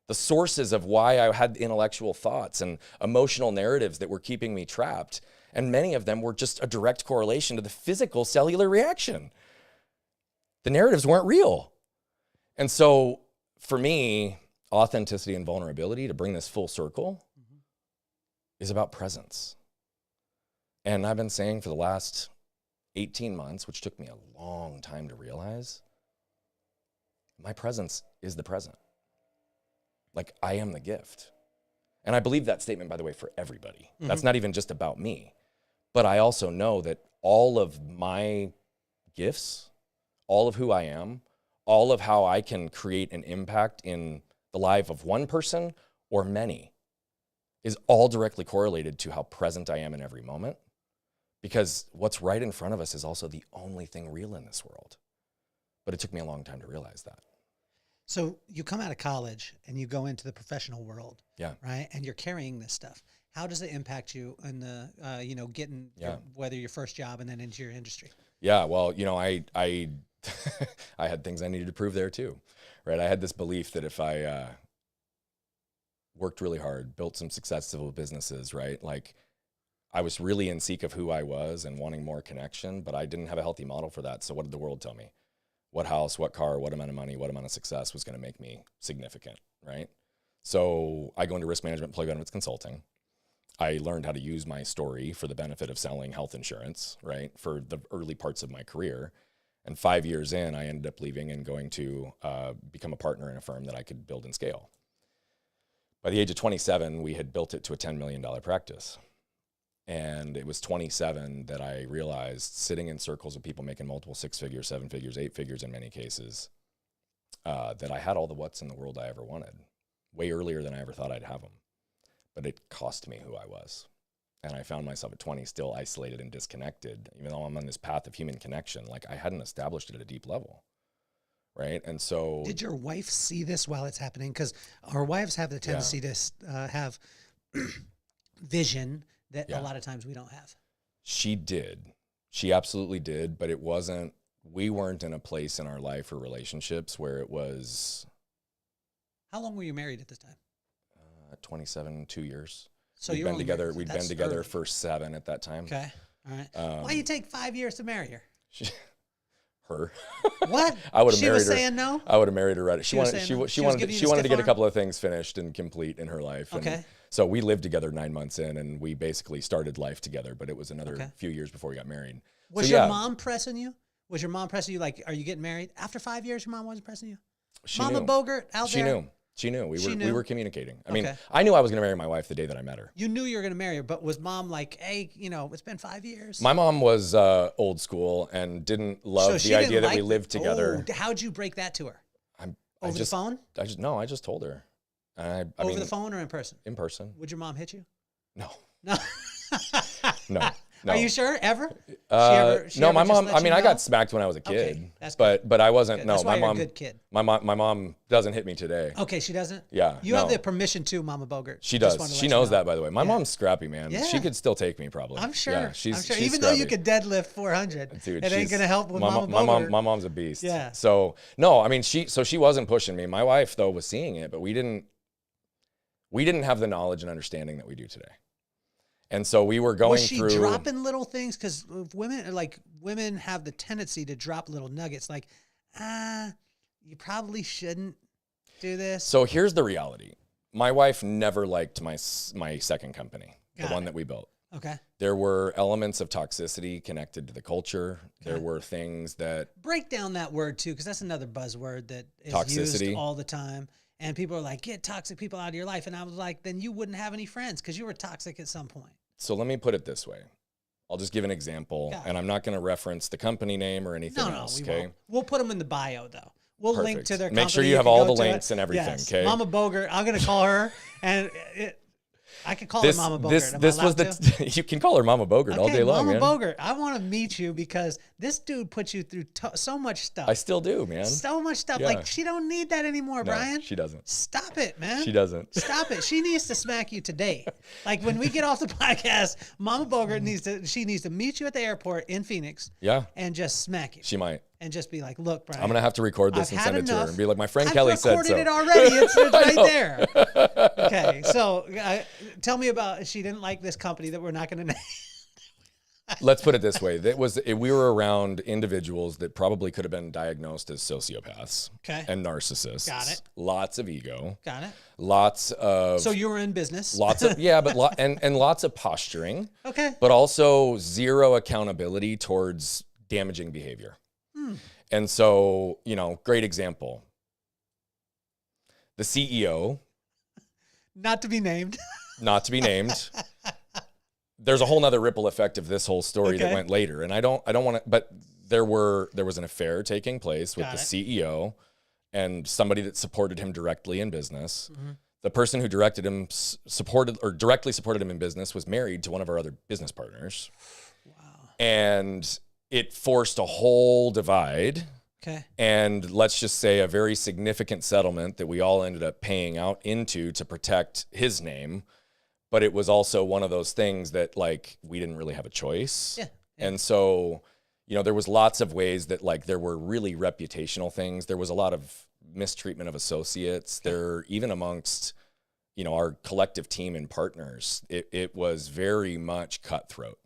the sources of why I had intellectual thoughts and emotional narratives that were keeping me trapped. And many of them were just a direct correlation to the physical cellular reaction. The narratives weren't real. And so for me, authenticity and vulnerability, to bring this full circle, is about presence. And I've been saying for the last 18 months, which took me a long time to realize, my presence is the present. Like, I am the gift. And I believe that statement, by the way, for everybody. That's not even just about me. But I also know that all of my gifts, all of who I am, all of how I can create an impact in the life of one person or many, is all directly correlated to how present I am in every moment. Because what's right in front of us is also the only thing real in this world. But it took me a long time to realize that. So you come out of college and you go into the professional world, right? And you're carrying this stuff. How does it impact you in the, getting whether your first job and then into your industry? Yeah, well, I I had things I needed to prove there too, right? I had this belief that if I worked really hard, built some successful businesses, right? Like I was really in seek of who I was and wanting more connection, but I didn't have a healthy model for that. So what did the world tell me? What house, what car, what amount of money, what amount of success was going to make me significant, right? So I go into risk management, employee benefits consulting. I learned how to use my story for the benefit of selling health insurance, right? For the early parts of my career. And 5 years in, I ended up leaving and going to become a partner in a firm that I could build and scale. By the age of 27, we had built it to a $10 million practice. And it was 27 that I realized, sitting in circles of people making multiple 6 figures, 7 figures, 8 figures in many cases, that I had all the what's in the world I ever wanted, way earlier than I ever thought I'd have them. But it cost me who I was. And I found myself at 20 still isolated and disconnected, even though I'm on this path of human connection. Like I hadn't established it at a deep level, right? And so... Did your wife see this while it's happening? Because our wives have the tendency to have vision that a lot of times we don't have. She did. She absolutely did, but it wasn't... We weren't in a place in our life or relationships where it was... How long were you married at this time? 27, 2 years. So we'd been together. Married, we'd been together for 7 at that time. Okay, all right. Why you take 5 years to marry her? Her. What? I would have married her. She was saying no. I would have married her right. She wanted to get a couple of things finished and complete in her life. Okay. And so we lived together 9 months in, and we basically started life together. But it was another few years before we got married. Was your mom pressing you? Was your mom pressing you? Like, are you getting married? After 5 years, your mom wasn't pressing you. Mama Bogert out there. She knew. She knew. We were communicating. I mean, I knew I was going to marry my wife the day that I met her. You knew you were going to marry her, but was mom like, hey, it's been 5 years? My mom was old school and didn't love the idea that we lived together. Oh, how'd you break that to her? Over the phone? I just told her. Over the phone or in person? In person. Would your mom hit you? No. No. No. No. Are you sure? Ever? No, my mom. I mean, I got smacked when I was a kid. Okay, that's good. But I wasn't. Good. No, that's why my mom. You're a good kid. My mom doesn't hit me today. Okay, she doesn't. Yeah. You have the permission to, Mama Bogert. She does. She knows that, by the way. My mom's scrappy, man. Yeah. She could still take me, probably. I'm sure. Yeah, she's Even scrappy. though you could deadlift 400, dude, it ain't gonna help with Mama Bogert. My mom's a beast. Yeah. So no, I mean, she wasn't pushing me. My wife though was seeing it, but we didn't have the knowledge and understanding that we do today. And so we were going through. Was she dropping little things? Because women have the tendency to drop little nuggets. Like, you probably shouldn't do this. So here's the reality: my wife never liked my second company, the one that we built. Okay. There were elements of toxicity connected to the culture. Okay. There were things that break down that word too, because that's another buzzword that is toxicity. Used all the time. And people are like, get toxic people out of your life. And I was like, then you wouldn't have any friends because you were toxic at some point. So let me put it this way. I'll just give an example, and I'm not going to reference the company name or anything else, okay? Won't. We'll put them in the bio, though. We'll link to their company. Make sure you have all the links and everything, yes. okay? Mama Bogert, I'm going to call her, and I could call her Mama Bogert. This was you can call her Mama Bogert all day long, Mama Bogert, I want to meet you because this dude put you through so much stuff. I still do, man. So much stuff. Yeah. Like, she don't need that anymore, No, Brian. she doesn't. Stop it, man. She doesn't. Stop it. She needs to smack you today. Like, when we get off the podcast, Mama Bogert needs to meet you at the airport in Phoenix. Yeah. And just smack you. She might. And just be like, look, Brian. I'm going to have to record this and send it to her and be like, my friend I've Kelly said so. I've recorded it already. It's right there. Okay. So tell me about, she didn't like this company that we're not going to name. Let's put it this way. We were around individuals that probably could have been diagnosed as sociopaths and narcissists. Got it. Lots of ego. Got it. Lots of. So you were in business. Lots of, yeah, but and lots of posturing. Okay. But also zero accountability towards damaging behavior. And so, great example. The CEO. Not to be named. Not to be named. There's a whole nother ripple effect of this whole story that went later. And I don't want to, but there was an affair taking place with the CEO and somebody that supported him directly in business. Mm-hmm. The person who directly supported him in business was married to one of our other business partners. Wow. And it forced a whole divide. Okay. And let's just say a very significant settlement that we all ended up paying out into to protect his name. But it was also one of those things that, like, we didn't really have a choice. Yeah. And so, there was lots of ways that like there were really reputational things. There was a lot of mistreatment of associates there, even amongst, our collective team and partners. It was very much cutthroat,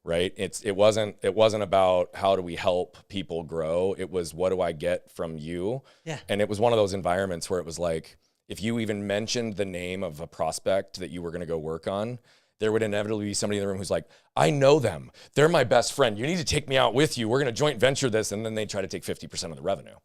right? It wasn't about how do we help people grow. It was, what do I get from you? Yeah. And it was one of those environments where it was like, if you even mentioned the name of a prospect that you were going to go work on, there would inevitably be somebody in the room who's like, I know them. They're my best friend. You need to take me out with you. We're going to joint venture this. And then they try to take 50% of the revenue,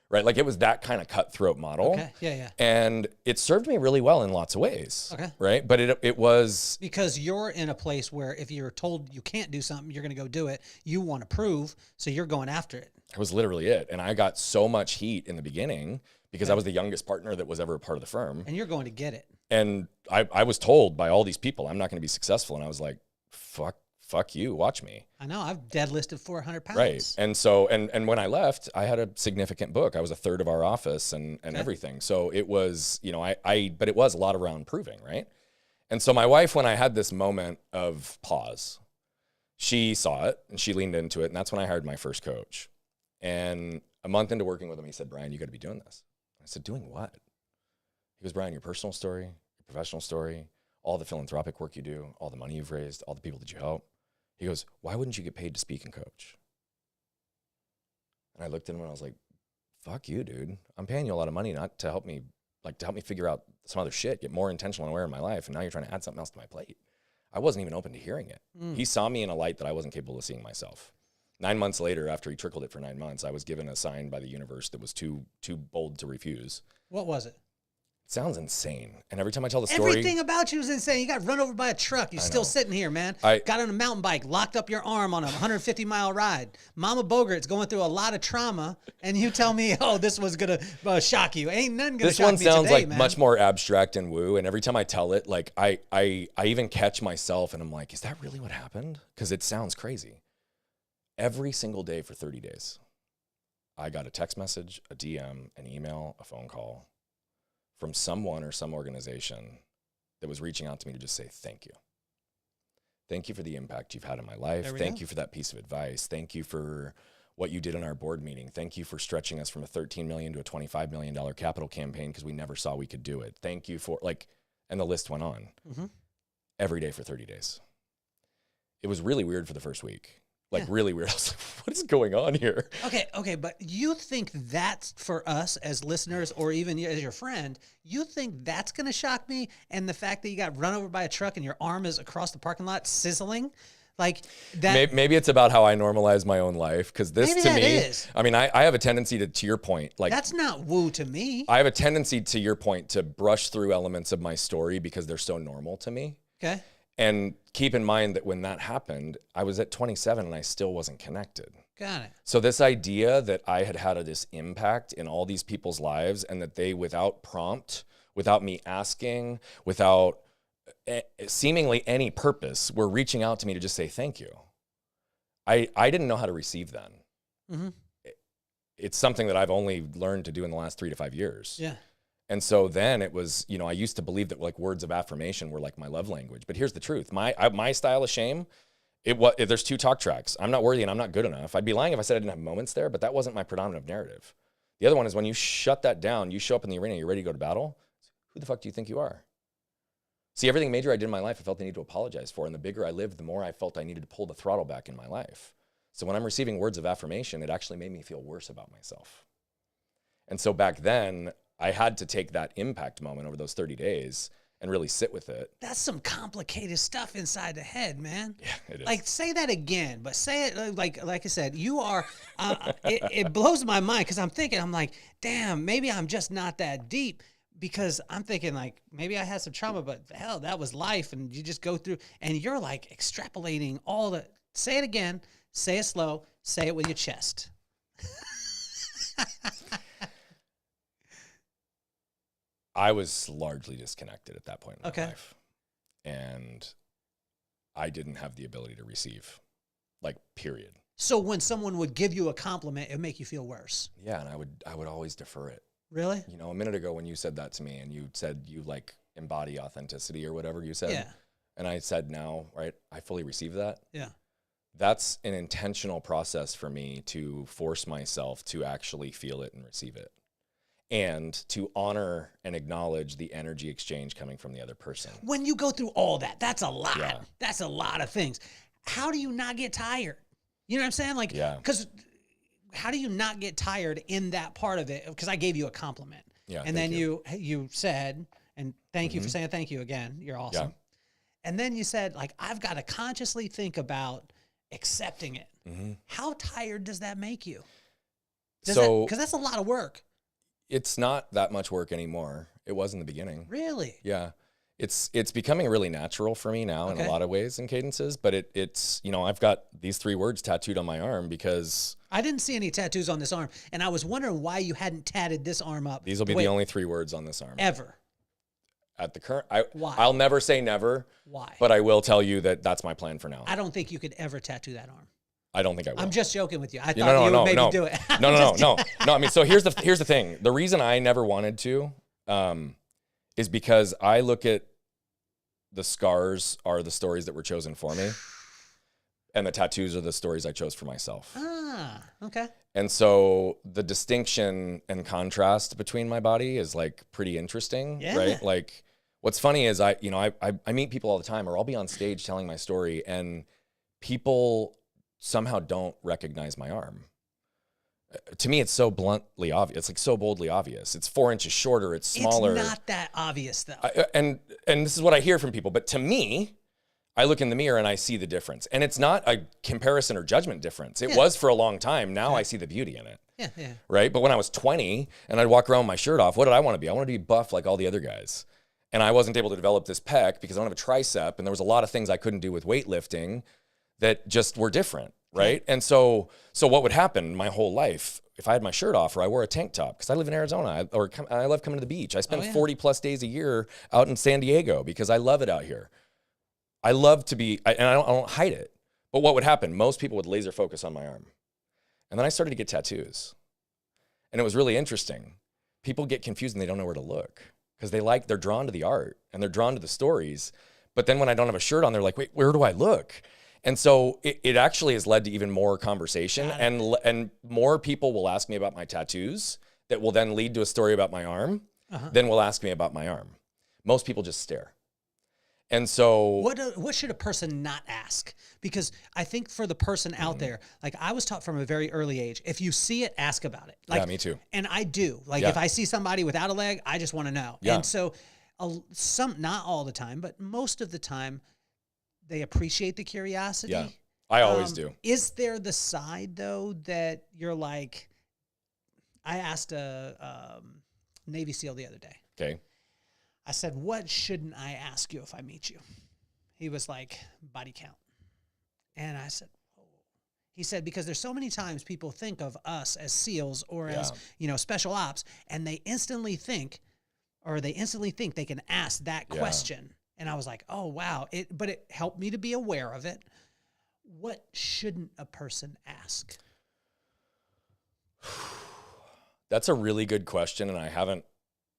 right? Like it was that kind of cutthroat model. Okay. Yeah. And it served me really well in lots of ways. Okay. Right. But it was. Because you're in a place where if you're told you can't do something, you're going to go do it. You want to prove. So you're going after it. It was literally it. And I got so much heat in the beginning because I was the youngest partner that was ever a part of the firm. And you're going to get it. And I was told by all these people, I'm not going to be successful. And I was like, fuck you, watch me. I know, I've deadlifted 400 pounds. Right. And so, and when I left, I had a significant book. I was a third of our office and everything. So it was, but it was a lot around proving, right? And so my wife, when I had this moment of pause, she saw it and she leaned into it. And that's when I hired my first coach. And a month into working with him, he said, Brian, you got to be doing this. I said, doing what? He goes, Brian, your personal story, your professional story, all the philanthropic work you do, all the money you've raised, all the people that you help. He goes, why wouldn't you get paid to speak and coach? And I looked at him and I was like, fuck you, dude. I'm paying you a lot of money not to help me, to help me figure out some other shit, get more intentional and aware in my life. And now you're trying to add something else to my plate. I wasn't even open to hearing it. He saw me in a light that I wasn't capable of seeing myself. 9 months later, after he trickled it for 9 months, I was given a sign by the universe that was too bold to refuse. What was it? It sounds insane. And every time I tell the story... Everything about you is insane. You got run over by a truck. You're still sitting here, man. Got on a mountain bike, locked up your arm on a 150-mile ride. Mama Bogert's going through a lot of trauma, and you tell me, oh, this was going to shock you. Ain't nothing going to shock me today, This one sounds like man. much more abstract and woo, and every time I tell it, like, I even catch myself, and I'm like, is that really what happened? Because it sounds crazy. Every single day for 30 days, I got a text message, a DM, an email, a phone call from someone or some organization that was reaching out to me to just say, thank you. Thank you for the impact you've had in my life. Thank you for that piece of advice. Thank you for what you did in our board meeting. Thank you for stretching us from a $13 million to a $25 million capital campaign because we never saw we could do it. Thank you for, and the list went on. Every day for 30 days. It was really weird for the first week. Really weird. I was like, what is going on here? Okay, but you think that's for us as listeners or even as your friend, you think that's going to shock me? And the fact that you got run over by a truck and your arm is across the parking lot sizzling? Like that. Maybe it's about how I normalize my own life. Because this maybe to that me, is. I mean, I have a tendency to your point, that's not woo to me. I have a tendency to your point to brush through elements of my story because they're so normal to me. Okay. And keep in mind that when that happened, I was at 27 and I still wasn't connected. Got it. So this idea that I had this impact in all these people's lives and that they, without prompt, without me asking, without seemingly any purpose, were reaching out to me to just say thank you. I didn't know how to receive then. It's something that I've only learned to do in the last 3 to 5 years. Yeah. And so then it was, I used to believe that words of affirmation were like my love language. But here's the truth. My style of shame, there's 2 talk tracks. I'm not worthy and I'm not good enough. I'd be lying if I said I didn't have moments there, but that wasn't my predominant narrative. The other one is when you shut that down, you show up in the arena, you're ready to go to battle. Who the fuck do you think you are? See, everything major I did in my life, I felt the need to apologize for. And the bigger I lived, the more I felt I needed to pull the throttle back in my life. So when I'm receiving words of affirmation, it actually made me feel worse about myself. And so back then, I had to take that impact moment over those 30 days and really sit with it. That's some complicated stuff inside the head, man. Yeah, it is. Say that again, but say it like I said, you are, it blows my mind because I'm like, damn, maybe I'm just not that deep because I'm thinking maybe I had some trauma, but hell, that was life. And you just go through and you're extrapolating say it again, say it slow, say it with your chest. I was largely disconnected at that point in my life. And I didn't have the ability to receive, period. So when someone would give you a compliment, it would make you feel worse. Yeah, and I would always defer it. Really? A minute ago when you said that to me and you said you embody authenticity or whatever you said. Yeah. And I said now, right, I fully receive that. Yeah. that's an intentional process for me to force myself to actually feel it and receive it, and to honor and acknowledge the energy exchange coming from the other person. When you go through all that, that's a lot. Yeah. That's a lot of things. How do you not get tired? You know what I'm saying? Like, because how do you not get tired in that part of it? Because I gave you a compliment. Yeah. And then you said, and thank you for saying thank you again. You're awesome. Yeah. And then you said, like, I've got to consciously think about accepting it. How tired does that make you? Because that's a lot of work. It's not that much work anymore. It was in the beginning. Really? Yeah. It's becoming really natural for me now in a lot of ways and cadences, but it's, you know, I've got these 3 words tattooed on my arm because I didn't see any tattoos on this arm, and I was wondering why you hadn't tatted this arm up. these will be the only 3 words on this arm. Ever. At the current, Why? I'll never say never. Why? But I will tell you that that's my plan for now. I don't think you could ever tattoo that arm. I don't think I will. I'm just joking with you. I thought you would maybe do it. No. I mean, so here's the thing. The reason I never wanted to is because I look at the scars are the stories that were chosen for me, and the tattoos are the stories I chose for myself. Ah, okay. And so the distinction and contrast between my body is like pretty interesting, right? Like, what's funny is I meet people all the time, or I'll be on stage telling my story, and people somehow don't recognize my arm. To me, it's so bluntly obvious. It's like so boldly obvious. It's 4 inches shorter. It's smaller. It's not that obvious though. And this is what I hear from people. But to me, I look in the mirror and I see the difference. And it's not a comparison or judgment difference. It was for a long time. Now I see the beauty in it. Yeah. Right? But when I was 20 and I'd walk around with my shirt off, what did I want to be? I wanted to be buff like all the other guys. And I wasn't able to develop this pec because I don't have a tricep. And there was a lot of things I couldn't do with weightlifting that just were different. Right. And so what would happen my whole life if I had my shirt off or I wore a tank top, because I live in Arizona, I love coming to the beach. I spend 40 plus days a year out in San Diego because I love it out here. I love to be, and I don't hide it. But what would happen? Most people would laser focus on my arm. And then I started to get tattoos. And it was really interesting. People get confused and they don't know where to look because they're drawn to the art and they're drawn to the stories. But then when I don't have a shirt on, they're like, wait, where do I look? And so it actually has led to even more conversation, and more people will ask me about my tattoos that will then lead to a story about my arm, then will ask me about my arm. Most people just stare. And so what should a person not ask? Because I think for the person out there, like I was taught from a very early age, if you see it, ask about it. Like, yeah, me too. And I do. Like if I see somebody without a leg, I just want to know. Yeah. And so not all the time, but most of the time, they appreciate the curiosity. Yeah, I always do. Is there the side though that you're like, I asked a Navy SEAL the other day. Okay. I said, what shouldn't I ask you if I meet you? He was like, body count. And I said, oh. He said, because there's so many times people think of us as SEALs or as, special ops, and they instantly think they can ask that question. And I was like, oh, wow. But it helped me to be aware of it. What shouldn't a person ask? That's a really good question, and I haven't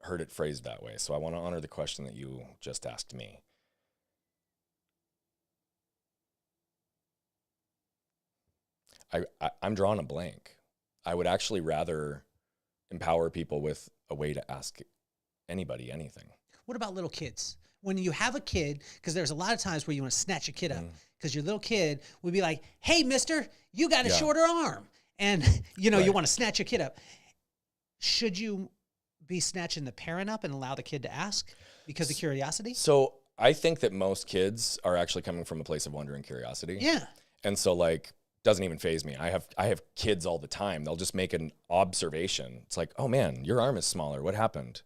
heard it phrased that way. So I want to honor the question that you just asked me. I'm drawing a blank. I would actually rather empower people with a way to ask anybody anything. What about little kids? When you have a kid, because there's a lot of times where you want to snatch a kid up, because your little kid would be like, hey, mister, you got a shorter arm. And, you want to snatch your kid up. Should you be snatching the parent up and allow the kid to ask because of curiosity? So I think that most kids are actually coming from a place of wonder and curiosity. Yeah. And so doesn't even faze me. I have kids all the time. They'll just make an observation. It's like, oh man, your arm is smaller. What happened?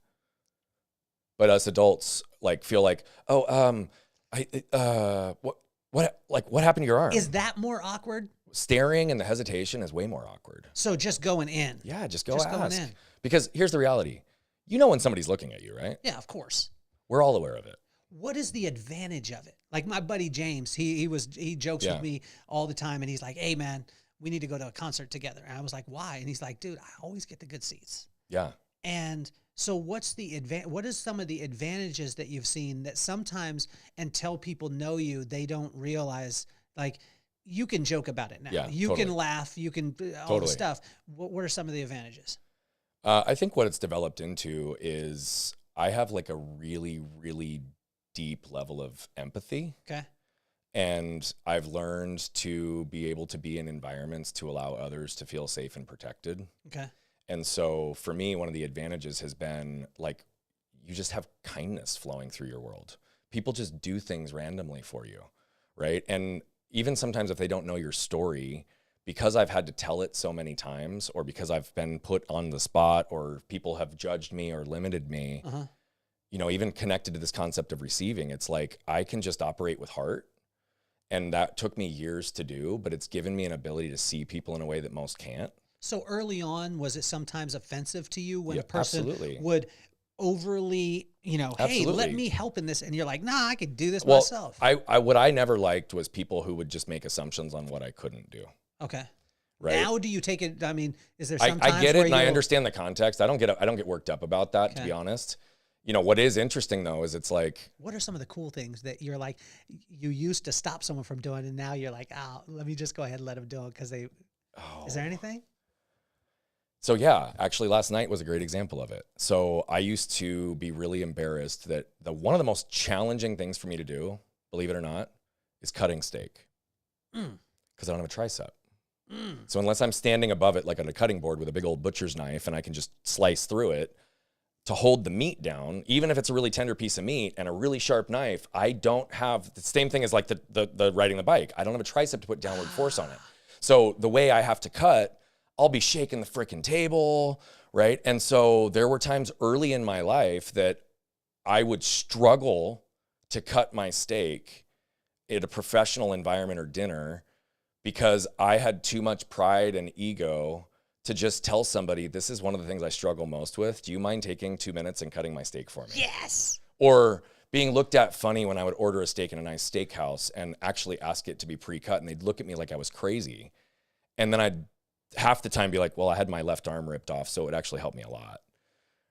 But us adults feel like, oh, what happened to your arm? Is that more awkward? Staring and the hesitation is way more awkward. So just going in. Yeah, just ask. Going in. Because here's the reality. You know when somebody's looking at you, right? Yeah, of course. We're all aware of it. What is the advantage of it? Like my buddy James, he jokes with me all the time, and he's like, hey man, we need to go to a concert together. And I was like, why? And he's like, dude, I always get the good seats. Yeah. And so what is some of the advantages that you've seen that sometimes until people know you, they don't realize, like you can joke about it now. Yeah, you totally. can laugh. You can all the stuff. What are some of the advantages? I think what it's developed into is I have like a really, really deep level of empathy. Okay. And I've learned to be able to be in environments to allow others to feel safe and protected. Okay. And so for me, one of the advantages has been like, you just have kindness flowing through your world. People just do things randomly for you, right? And even sometimes if they don't know your story, because I've had to tell it so many times, or because I've been put on the spot, or people have judged me or limited me, you know, even connected to this concept of receiving, it's like I can just operate with heart. And that took me years to do, but it's given me an ability to see people in a way that most can't. So early on, was it sometimes offensive to you when a person absolutely. would overly, you know, hey, Absolutely. let me help in this, and you're like, nah, I could do this myself. What I never liked was people who would just make assumptions on what I couldn't do. Okay. Right. Now, do you take it? I mean, is there some I get it, and I you'll- understand the context. I don't get worked up about that, to be honest. You know, what is interesting though is it's like, what are some of the cool things that you're like, you used to stop someone from doing, and now you're like, oh, let me just go ahead and let them do it because they. Oh. Is there anything? So yeah, actually last night was a great example of it. So I used to be really embarrassed that one of the most challenging things for me to do, believe it or not, is cutting steak. Because I don't have a tricep. So unless I'm standing above it like on a cutting board with a big old butcher's knife and I can just slice through it to hold the meat down, even if it's a really tender piece of meat and a really sharp knife, I don't have the same thing as like the riding the bike. I don't have a tricep to put downward force on it. So the way I have to cut, I'll be shaking the frickin' table, right? And so there were times early in my life that I would struggle to cut my steak at a professional environment or dinner because I had too much pride and ego to just tell somebody, this is one of the things I struggle most with. Do you mind taking 2 minutes and cutting my steak for me? Yes. Or being looked at funny when I would order a steak in a nice steakhouse and actually ask it to be pre-cut, and they'd look at me like I was crazy. And then I'd half the time be like, well, I had my left arm ripped off, so it actually helped me a lot,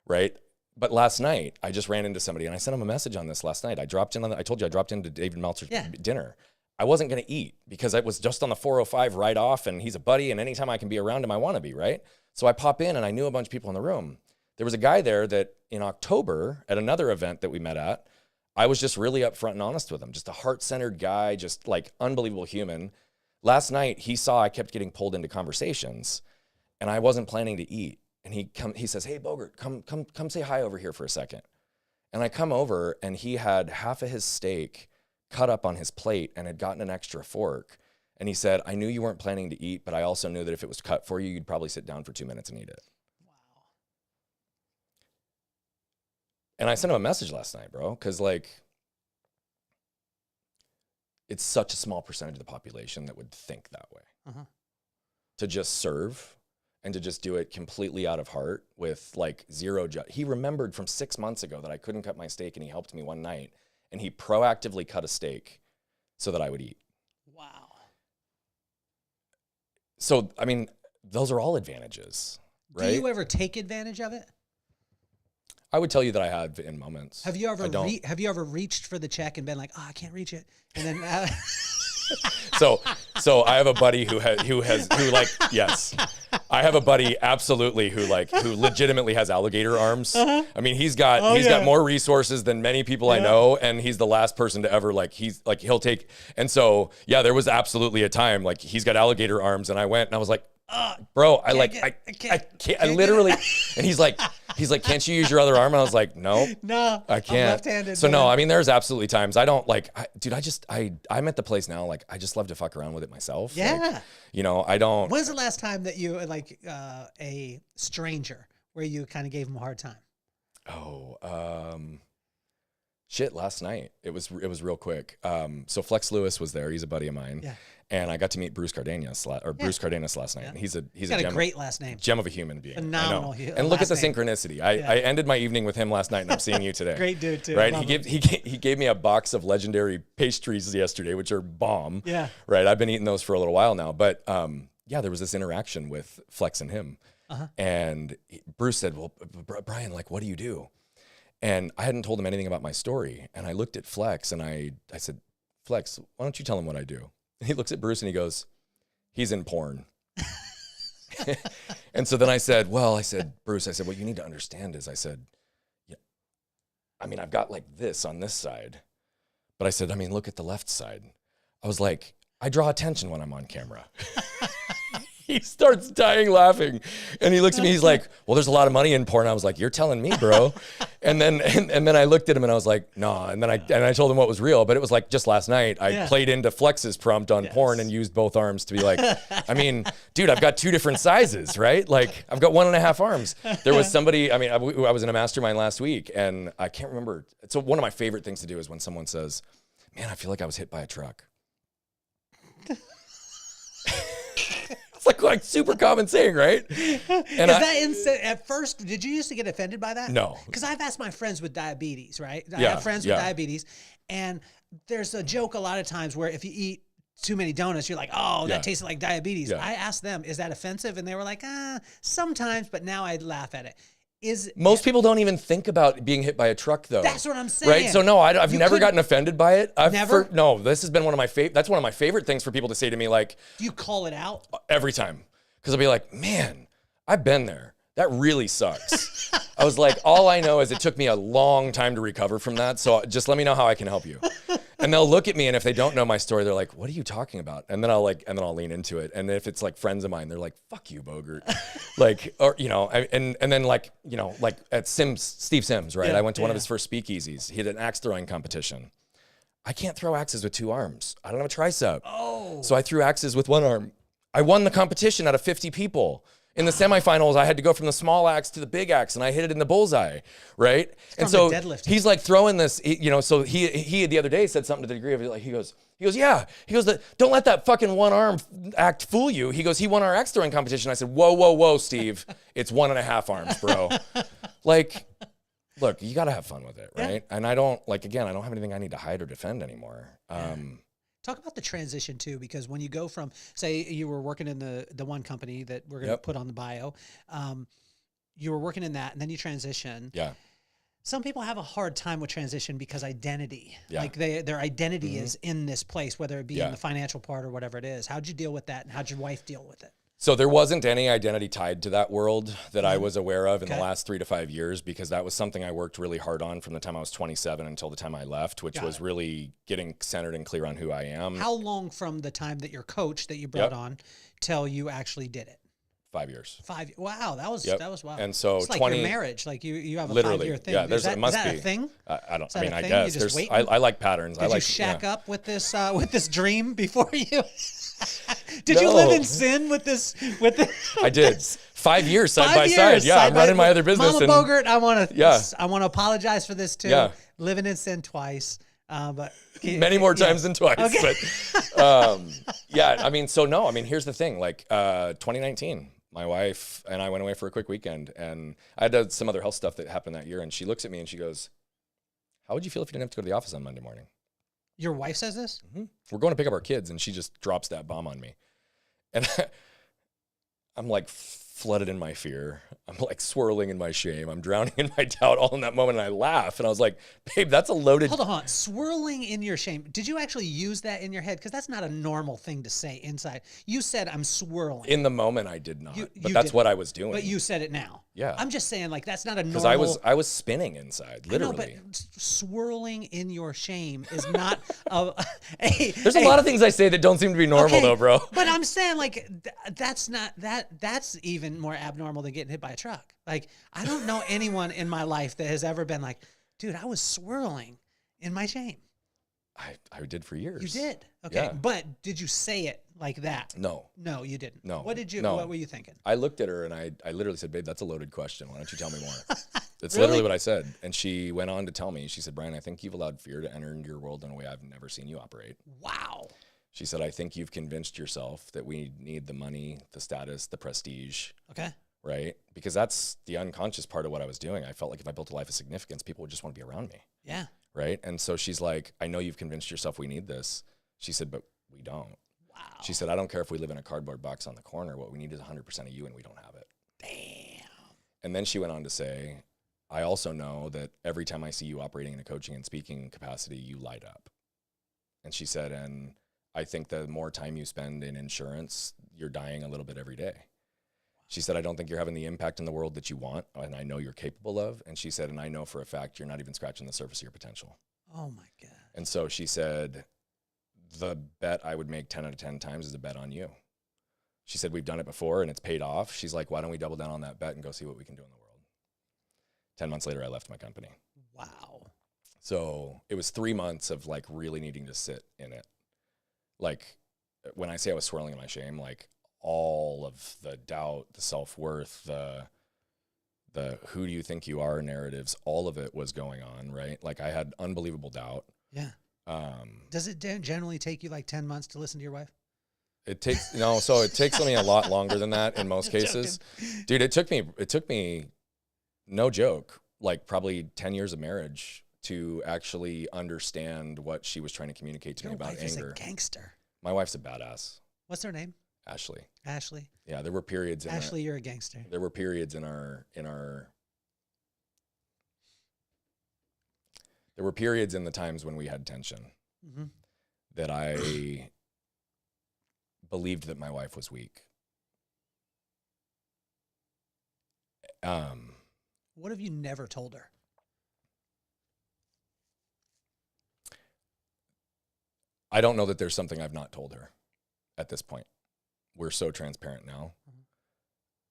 right? But last night, I just ran into somebody, and I sent him a message on this last night. I told you I dropped into David Meltzer's dinner. I wasn't going to eat because I was just on the 405 right off, and he's a buddy, and anytime I can be around him, I want to be, right? So I pop in, and I knew a bunch of people in the room. There was a guy there that in October at another event that we met at, I was just really upfront and honest with him, just a heart-centered guy, just like unbelievable human. Last night, he saw I kept getting pulled into conversations, and I wasn't planning to eat. And he says, hey, Bogert, come say hi over here for a second. And I come over, and he had half of his steak cut up on his plate and had gotten an extra fork. And he said, I knew you weren't planning to eat, but I also knew that if it was cut for you, you'd probably sit down for 2 minutes and eat it. Wow. And I sent him a message last night, bro, because like, it's such a small percentage of the population that would think that way. To just serve and to just do it completely out of heart with like zero he remembered from 6 months ago that I couldn't cut my steak, and he helped me one night, and he proactively cut a steak so that I would eat. Wow. So, I mean, those are all advantages, right? Do you ever take advantage of it? I would tell you that I have in moments. Have you ever reached for the check and been like, oh, I can't reach it, and then So I have a buddy who yes, I have a buddy absolutely who legitimately has alligator arms. I mean, he's got more resources than many people I know, and he's the last person to ever he'll take. And so yeah, there was absolutely a time like he's got alligator arms, and I went and I was like, bro, I can't, I literally, and he's like, can't you use your other arm? And I was like, no, I can't. I'm left-handed. So no, I mean, there's absolutely times I don't I'm at the place now, like, I just love to fuck around with it myself. Yeah. Like, I don't. When's the last time that you, a stranger where you kind of gave him a hard time? Shit, last night. It was real quick. So Flex Lewis was there. He's a buddy of mine. Yeah. And I got to meet Bruce Cardenas last night. Yeah. He's got a great last name. Gem of a human being. Phenomenal. And look at the synchronicity. I ended my evening with him last night, and I'm seeing you today. Great dude too. Right? He gave me a box of legendary pastries yesterday, which are bomb. Yeah. Right. I've been eating those for a little while now, but there was this interaction with Flex and him, and Bruce said, "Well, Brian, like, what do you do?" And I hadn't told him anything about my story, and I looked at Flex and I said, "Flex, why don't you tell him what I do?" He looks at Bruce and he goes, he's in porn. And so then I said, Bruce, I said, what you need to understand is, I said, yeah, I mean, I've got like this on this side, but I said, I mean, look at the left side. I was like, I draw attention when I'm on camera. He starts dying laughing, and he looks at me. He's like, "Well, there's a lot of money in porn." I was like, "You're telling me, bro?" And then I looked at him and I was like, "No." And then I told him what was real, but it was like just last night I played into Flex's prompt on porn and used both arms to be like, I mean, dude, I've got 2 different sizes, right? Like I've got 1.5 arms. There was somebody. I mean, I was in a mastermind last week, and I can't remember. So one of my favorite things to do is when someone says, "Man, I feel like I was hit by a truck." It's like super common saying, right? And at first, did you used to get offended by that? No. Because I've asked my friends with diabetes, right? I have friends with diabetes, and there's a joke a lot of times where if you eat too many donuts, you're like, oh, that tasted like diabetes. I asked them, is that offensive? And they were like, sometimes, but now I laugh at it. Most people don't even think about being hit by a truck, though. That's what I'm saying. Right? So no, I've never gotten offended by it. Never? No, this has been one of my that's one of my favorite things for people to say to me, like. Do you call it out? Every time. Because I'll be like, man, I've been there. That really sucks. I was like, all I know is it took me a long time to recover from that. So just let me know how I can help you. And they'll look at me, and if they don't know my story, they're like, what are you talking about? And then I'll lean into it. And if it's like friends of mine, they're like, fuck you, Bogert. Like, or, you know, and then like, you know, like at Steve Sims, right? I went to one of his first speakeasies. He had an axe throwing competition. I can't throw axes with 2 arms. I don't have a tricep. Oh. So I threw axes with 1 arm. I won the competition out of 50 people. In the semifinals, I had to go from the small axe to the big axe, and I hit it in the bullseye, right? And so he's like throwing this, you know. So he the other day said something to the degree of like he goes, don't let that fucking 1 arm act fool you. He goes, he won our axe throwing competition. I said, whoa, Steve, it's 1.5 arms, bro. Like, look, you got to have fun with it, right? And I don't have anything I need to hide or defend anymore. Talk about the transition too, because when you go from, say, you were working in the one company that we're going to put on the bio, you were working in that, and then you transition. Yeah. Some people have a hard time with transition because identity, like their identity is in this place, whether it be in the financial part or whatever it is. How'd you deal with that, and how'd your wife deal with it? So there wasn't any identity tied to that world that I was aware of in the last 3 to 5 years, because that was something I worked really hard on from the time I was 27 until the time I left, which was really getting centered and clear on who I am. How long from the time that your coach that you brought on till you actually did it? 5 years. Wow, that was wow. And so it's like your marriage, like you have a 5-year thing. Yeah, is that be a thing? I guess I like patterns. Did you shack up with this dream before you? Did you live in sin with this? I did. 5 years side by side. Yeah, I'm running my other business. Mama Bogert, I want to apologize for this too. Yeah. Living in sin twice, but many more times than twice. Okay. But I mean, so no, I mean, here's the thing. Like 2019, my wife and I went away for a quick weekend, and I had some other health stuff that happened that year. And she looks at me and she goes, "How would you feel if you didn't have to go to the office on Monday morning?" Your wife says this? Mm-hmm. We're going to pick up our kids, and she just drops that bomb on me. And I'm like flooded in my fear. I'm like swirling in my shame. I'm drowning in my doubt all in that moment. And I laugh. And I was like, babe, that's a loaded. Hold on. Swirling in your shame. Did you actually use that in your head? Because that's not a normal thing to say inside. You said I'm swirling. In the moment, I did not. But that's what I was doing. But you said it now. Yeah. I'm just saying, like, that's not a normal. Because I was spinning inside, literally. I know, but swirling in your shame is not There's a lot of things I say that don't seem to be normal, though, bro. But I'm saying, like, that's even more abnormal than getting hit by a truck. Like, I don't know anyone in my life that has ever been like, dude, I was swirling in my shame. I did for years. You did? Okay. Yeah. But did you say it like that? No. No, you didn't. No. What were you thinking? I looked at her and I literally said, babe, that's a loaded question. Why don't you tell me more? That's literally what I said. And she went on to tell me, she said, Brian, I think you've allowed fear to enter into your world in a way I've never seen you operate. Wow. She said, I think you've convinced yourself that we need the money, the status, the prestige. Okay. Right? Because that's the unconscious part of what I was doing. I felt like if I built a life of significance, people would just want to be around me. Yeah. Right? And so she's like, I know you've convinced yourself we need this. She said, but we don't. Wow. She said, I don't care if we live in a cardboard box on the corner. What we need is 100% of you, and we don't have it. Damn. And then she went on to say, I also know that every time I see you operating in a coaching and speaking capacity, you light up. And she said, and I think the more time you spend in insurance, you're dying a little bit every day. She said, I don't think you're having the impact in the world that you want, and I know you're capable of. And she said, and I know for a fact you're not even scratching the surface of your potential. Oh my God. And so she said, the bet I would make 10 out of 10 times is a bet on you. She said, we've done it before and it's paid off. She's like, why don't we double down on that bet and go see what we can do in the world? 10 months later, I left my company. Wow. So it was 3 months of like really needing to sit in it. Like when I say I was swirling in my shame, like all of the doubt, the self-worth, the who do you think you are narratives, all of it was going on, right? Like I had unbelievable doubt. Yeah. Does it generally take you like 10 months to listen to your wife? It takes, no, so it takes me a lot longer than that in most cases. Dude, it took me, no joke, like probably 10 years of marriage to actually understand what she was trying to communicate to me about anger. Your wife is a gangster. My wife's a badass. What's her name? Ashley. Ashley. Yeah, there were periods in Ashley, you're a gangster. There were periods in our there were periods in the times when we had tension that I believed that my wife was weak. What have you never told her? I don't know that there's something I've not told her at this point. We're so transparent now.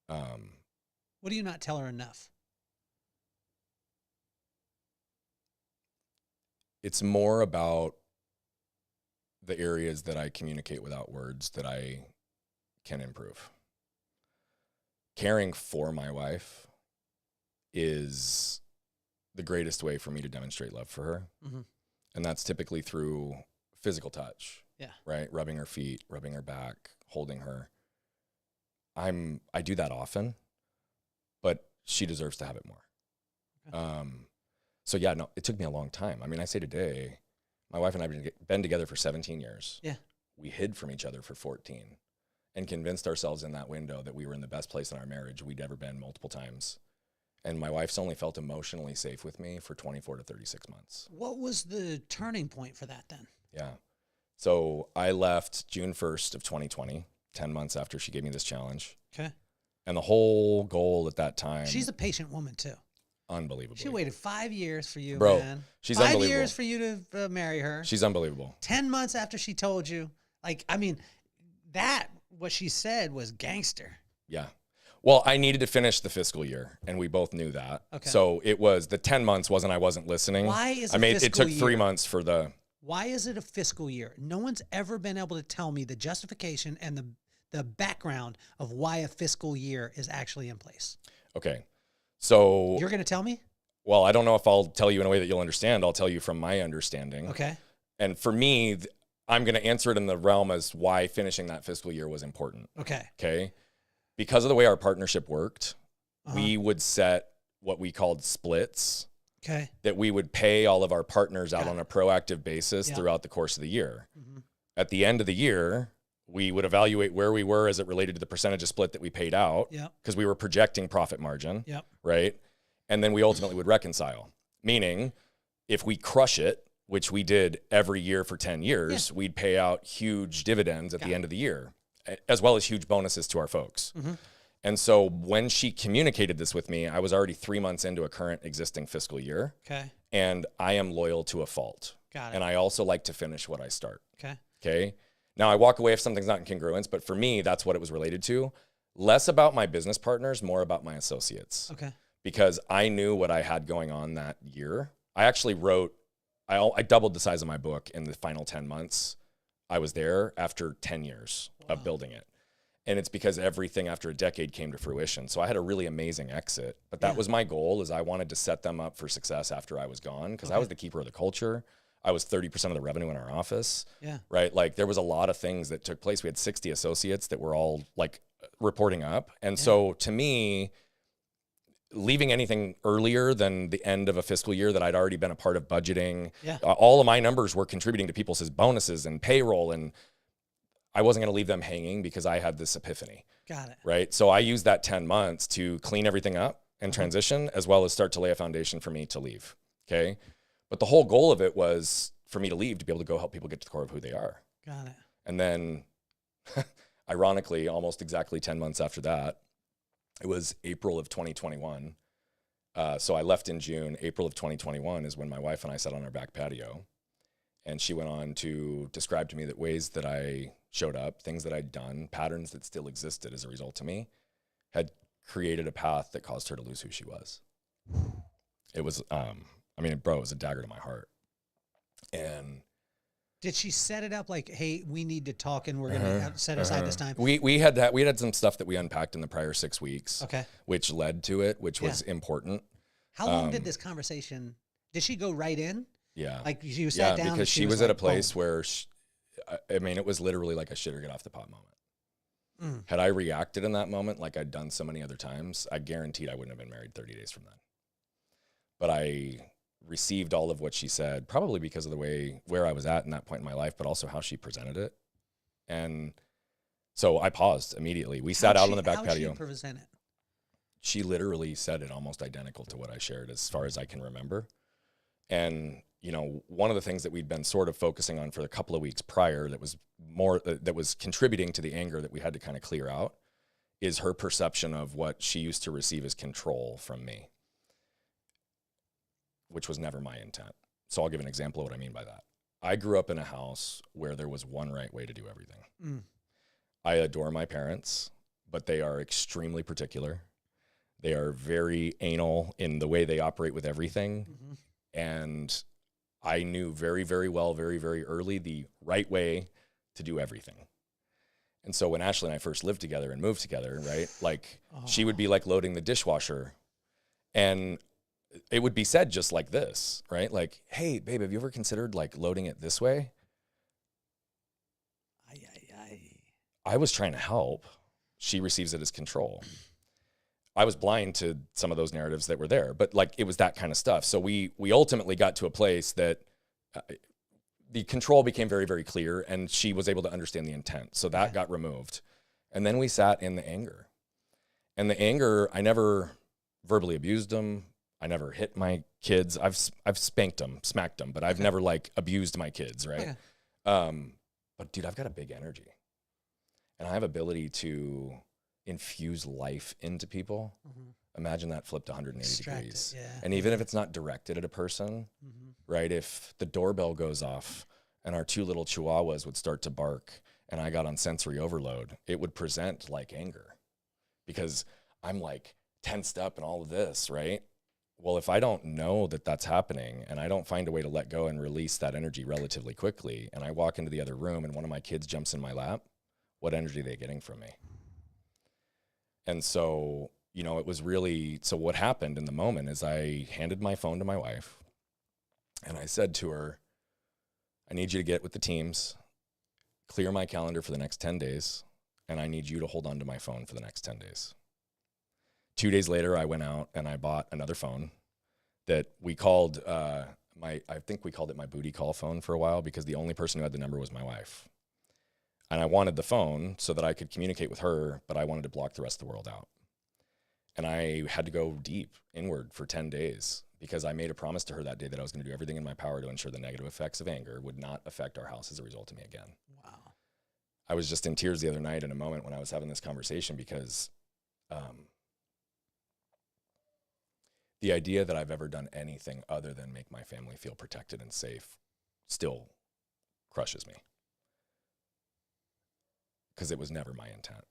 What do you not tell her enough? It's more about the areas that I communicate without words that I can improve. Caring for my wife is the greatest way for me to demonstrate love for her. And that's typically through physical touch. Yeah. Right? Rubbing her feet, rubbing her back, holding her. I do that often, but she deserves to have it more. Okay. So yeah, no, it took me a long time. I mean, I say today, my wife and I have been together for 17 years. Yeah. We hid from each other for 14 and convinced ourselves in that window that we were in the best place in our marriage we'd ever been multiple times. And my wife's only felt emotionally safe with me for 24 to 36 months. What was the turning point for that then? Yeah. So I left June 1st of 2020, 10 months after she gave me this challenge. Okay. And the whole goal at that time. She's a patient woman too. Unbelievable. She waited 5 years for you, bro, man. She's 5 unbelievable. years for you to marry her. She's unbelievable. 10 months after she told you. Like, I mean, what she said was gangster. Yeah. Well, I needed to finish the fiscal year, and we both knew that. Okay. So it was the 10 months I wasn't listening. Why is it took 3 months for the. Why is it a fiscal year? No one's ever been able to tell me the justification and the background of why a fiscal year is actually in place. Okay. So you're going to tell me? Well, I don't know if I'll tell you in a way that you'll understand. I'll tell you from my understanding. Okay. And for me, I'm going to answer it in the realm as why finishing that fiscal year was important. Okay. Okay. Because of the way our partnership worked, we would set what we called splits. Okay. That we would pay all of our partners out on a proactive basis throughout the course of the year. At the end of the year, we would evaluate where we were as it related to the percentage of split that we paid out. Because we were projecting profit margin. Right. And then we ultimately would reconcile. Meaning, if we crush it, which we did every year for 10 years, we'd pay out huge dividends at the end of the year, as well as huge bonuses to our folks. And so when she communicated this with me, I was already 3 months into a current existing fiscal year. Okay. And I am loyal to a fault. Got it. And I also like to finish what I start. Okay. Okay. Now I walk away if something's not in congruence, but for me, that's what it was related to. Less about my business partners, more about my associates. Okay. Because I knew what I had going on that year. I actually wrote, I doubled the size of my book in the final 10 months. I was there after 10 years of building it. And it's because everything after a decade came to fruition. So I had a really amazing exit, but that was my goal, is I wanted to set them up for success after I was gone, because I was the keeper of the culture. I was 30% of the revenue in our office. Yeah. Right. Like there was a lot of things that took place. We had 60 associates that were all like reporting up. And so to me, leaving anything earlier than the end of a fiscal year that I'd already been a part of budgeting, all of my numbers were contributing to people's bonuses and payroll, and I wasn't going to leave them hanging because I had this epiphany. Got it. Right. So I used that 10 months to clean everything up and transition, as well as start to lay a foundation for me to leave. Okay. But the whole goal of it was for me to leave, to be able to go help people get to the core of who they are. Got it. And then, ironically, almost exactly 10 months after that, it was April of 2021. So I left in June. April of 2021 is when my wife and I sat on our back patio. And she went on to describe to me that ways that I showed up, things that I'd done, patterns that still existed as a result of me, had created a path that caused her to lose who she was. It was, it was a dagger to my heart. And did she set it up like, hey, we need to talk and we're going to set aside this time? We had some stuff that we unpacked in the prior 6 weeks, okay, which led to it, which was important. How long did this conversation, did she go right in? Yeah. Like you sat down? Because she was at a place where, it was literally like a shit or get off the pot moment. Had I reacted in that moment like I'd done so many other times, I guaranteed I wouldn't have been married 30 days from then. But I received all of what she said, probably because of where I was at in that point in my life, but also how she presented it. And so I paused immediately. We sat out on the back patio. How did she present it? She literally said it almost identical to what I shared as far as I can remember. And, one of the things that we'd been sort of focusing on for a couple of weeks prior that was contributing to the anger that we had to kind of clear out is her perception of what she used to receive as control from me, which was never my intent. So I'll give an example of what I mean by that. I grew up in a house where there was one right way to do everything. I adore my parents, but they are extremely particular. They are very anal in the way they operate with everything. And I knew very, very well, very, very early, the right way to do everything. And so when Ashley and I first lived together and moved together, right, she would be like loading the dishwasher, and it would be said just like this, right? Like, hey, babe, have you ever considered like loading it this way? I was trying to help. She receives it as control. I was blind to some of those narratives that were there, but it was that kind of stuff. So we ultimately got to a place that the control became very, very clear, and she was able to understand the intent. So that got removed. And then we sat in the anger. And the anger, I never verbally abused them. I never hit my kids. I've spanked them, smacked them, but I've never abused my kids, right? But dude, I've got a big energy, and I have ability to infuse life into people. Imagine that flipped 180 degrees. And even if it's not directed at a person, right? If the doorbell goes off and our 2 little chihuahuas would start to bark and I got on sensory overload, it would present like anger because I'm tensed up and all of this, right? Well, if I don't know that that's happening and I don't find a way to let go and release that energy relatively quickly, and I walk into the other room and one of my kids jumps in my lap, what energy are they getting from me? And so, it was really, so what happened in the moment is I handed my phone to my wife and I said to her, I need you to get with the teams, clear my calendar for the next 10 days, and I need you to hold on to my phone for the next 10 days. 2 days later, I went out and I bought another phone that we called, I think we called it my booty call phone for a while because the only person who had the number was my wife. And I wanted the phone so that I could communicate with her, but I wanted to block the rest of the world out. And I had to go deep inward for 10 days because I made a promise to her that day that I was going to do everything in my power to ensure the negative effects of anger would not affect our house as a result of me again. Wow. I was just in tears the other night in a moment when I was having this conversation because the idea that I've ever done anything other than make my family feel protected and safe still crushes me. Because it was never my intent.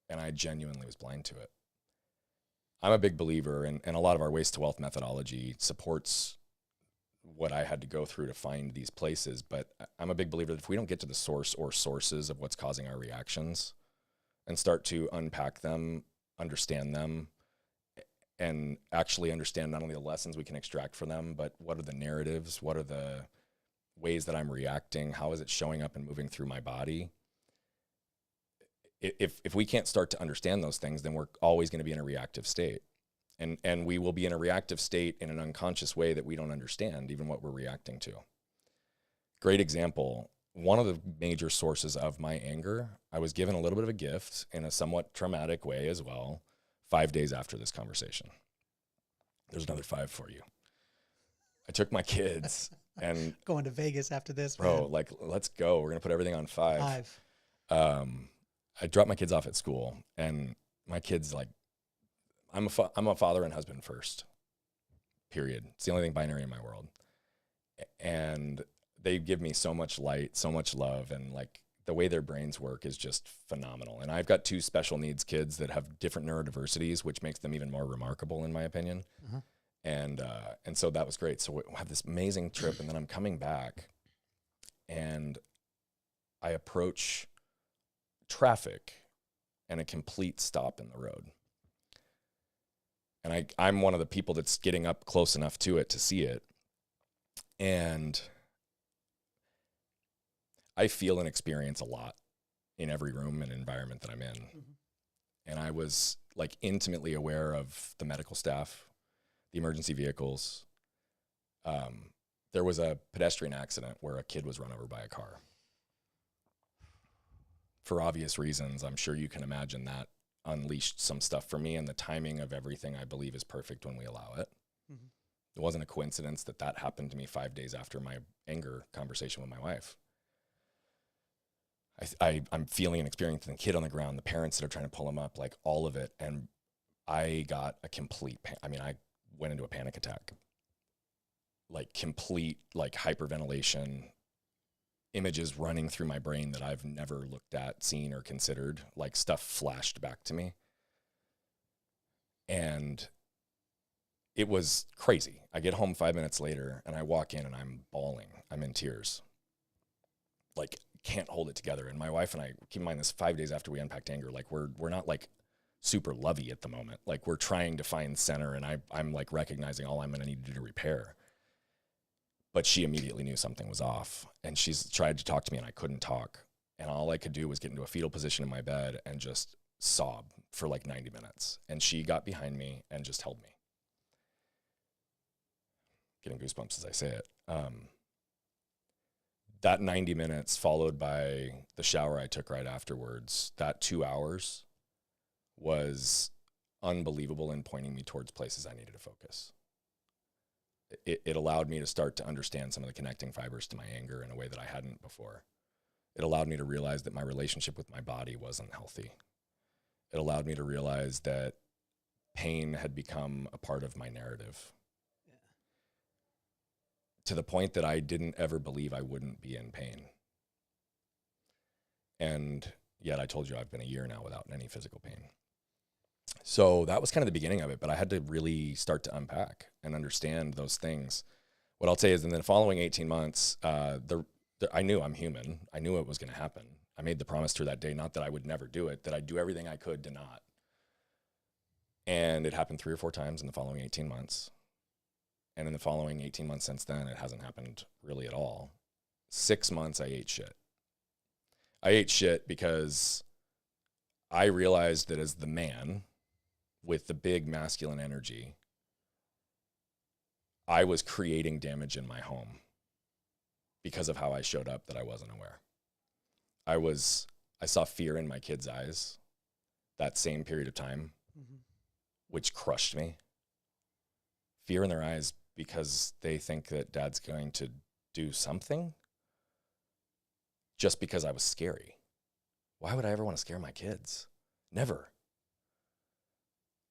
And I genuinely was blind to it. I'm a big believer, and a lot of our waste to wealth methodology supports what I had to go through to find these places. But I'm a big believer that if we don't get to the source or sources of what's causing our reactions and start to unpack them, understand them, and actually understand not only the lessons we can extract from them, but what are the narratives, what are the ways that I'm reacting, how is it showing up and moving through my body? If we can't start to understand those things, then we're always going to be in a reactive state. And we will be in a reactive state in an unconscious way that we don't understand even what we're reacting to. Great example. One of the major sources of my anger, I was given a little bit of a gift in a somewhat traumatic way as well, 5 days after this conversation. There's another 5 for you. I took my kids And going to Vegas after this, bro, man. like, let's go. We're going to put everything on 5. 5. I dropped my kids off at school, and my kids, like, I'm a father and husband first, period. It's the only thing binary in my world. And they give me so much light, so much love, and like the way their brains work is just phenomenal. And I've got 2 special needs kids that have different neurodiversities, which makes them even more remarkable in my opinion. Uh-huh. And so that was great. So we have this amazing trip, and then I'm coming back, and I approach traffic and a complete stop in the road. And I'm one of the people that's getting up close enough to it to see it. And I feel and experience a lot in every room and environment that I'm in. Mm-hmm. And I was like intimately aware of the medical staff, the emergency vehicles. There was a pedestrian accident where a kid was run over by a car. For obvious reasons, I'm sure you can imagine that unleashed some stuff for me, and the timing of everything I believe is perfect when we allow it. Mm-hmm. It wasn't a coincidence that happened to me 5 days after my anger conversation with my wife. I'm feeling and experiencing the kid on the ground, the parents that are trying to pull him up, like all of it. And I got a complete, I went into a panic attack, like complete, like hyperventilation, images running through my brain that I've never looked at, seen, or considered, like stuff flashed back to me. And it was crazy. I get home 5 minutes later and I walk in and I'm bawling. I'm in tears. Like, can't hold it together. And my wife and I, keep in mind this 5 days after we unpacked anger, like we're not like super lovey at the moment. Like we're trying to find center, and I'm like recognizing all I'm going to need to do to repair. But she immediately knew something was off, and she's tried to talk to me and I couldn't talk. And all I could do was get into a fetal position in my bed and just sob for like 90 minutes. And she got behind me and just held me. Getting goosebumps as I say it. That 90 minutes followed by the shower I took right afterwards, that 2 hours was unbelievable in pointing me towards places I needed to focus. It allowed me to start to understand some of the connecting fibers to my anger in a way that I hadn't before. It allowed me to realize that my relationship with my body wasn't healthy. It allowed me to realize that pain had become a part of my narrative. Yeah. To the point that I didn't ever believe I wouldn't be in pain. And yet I told you I've been a year now without any physical pain. So that was kind of the beginning of it, but I had to really start to unpack and understand those things. What I'll say is in the following 18 months, I knew I'm human. I knew it was going to happen. I made the promise to her that day, not that I would never do it, that I'd do everything I could to not. And it happened 3 or 4 times in the following 18 months. And in the following 18 months since then, it hasn't happened really at all. 6 months, I ate shit. I ate shit because I realized that as the man with the big masculine energy, I was creating damage in my home because of how I showed up that I wasn't aware. I saw fear in my kids' eyes that same period of time, mm-hmm. which crushed me. Fear in their eyes because they think that dad's going to do something just because I was scary. Why would I ever want to scare my kids? Never.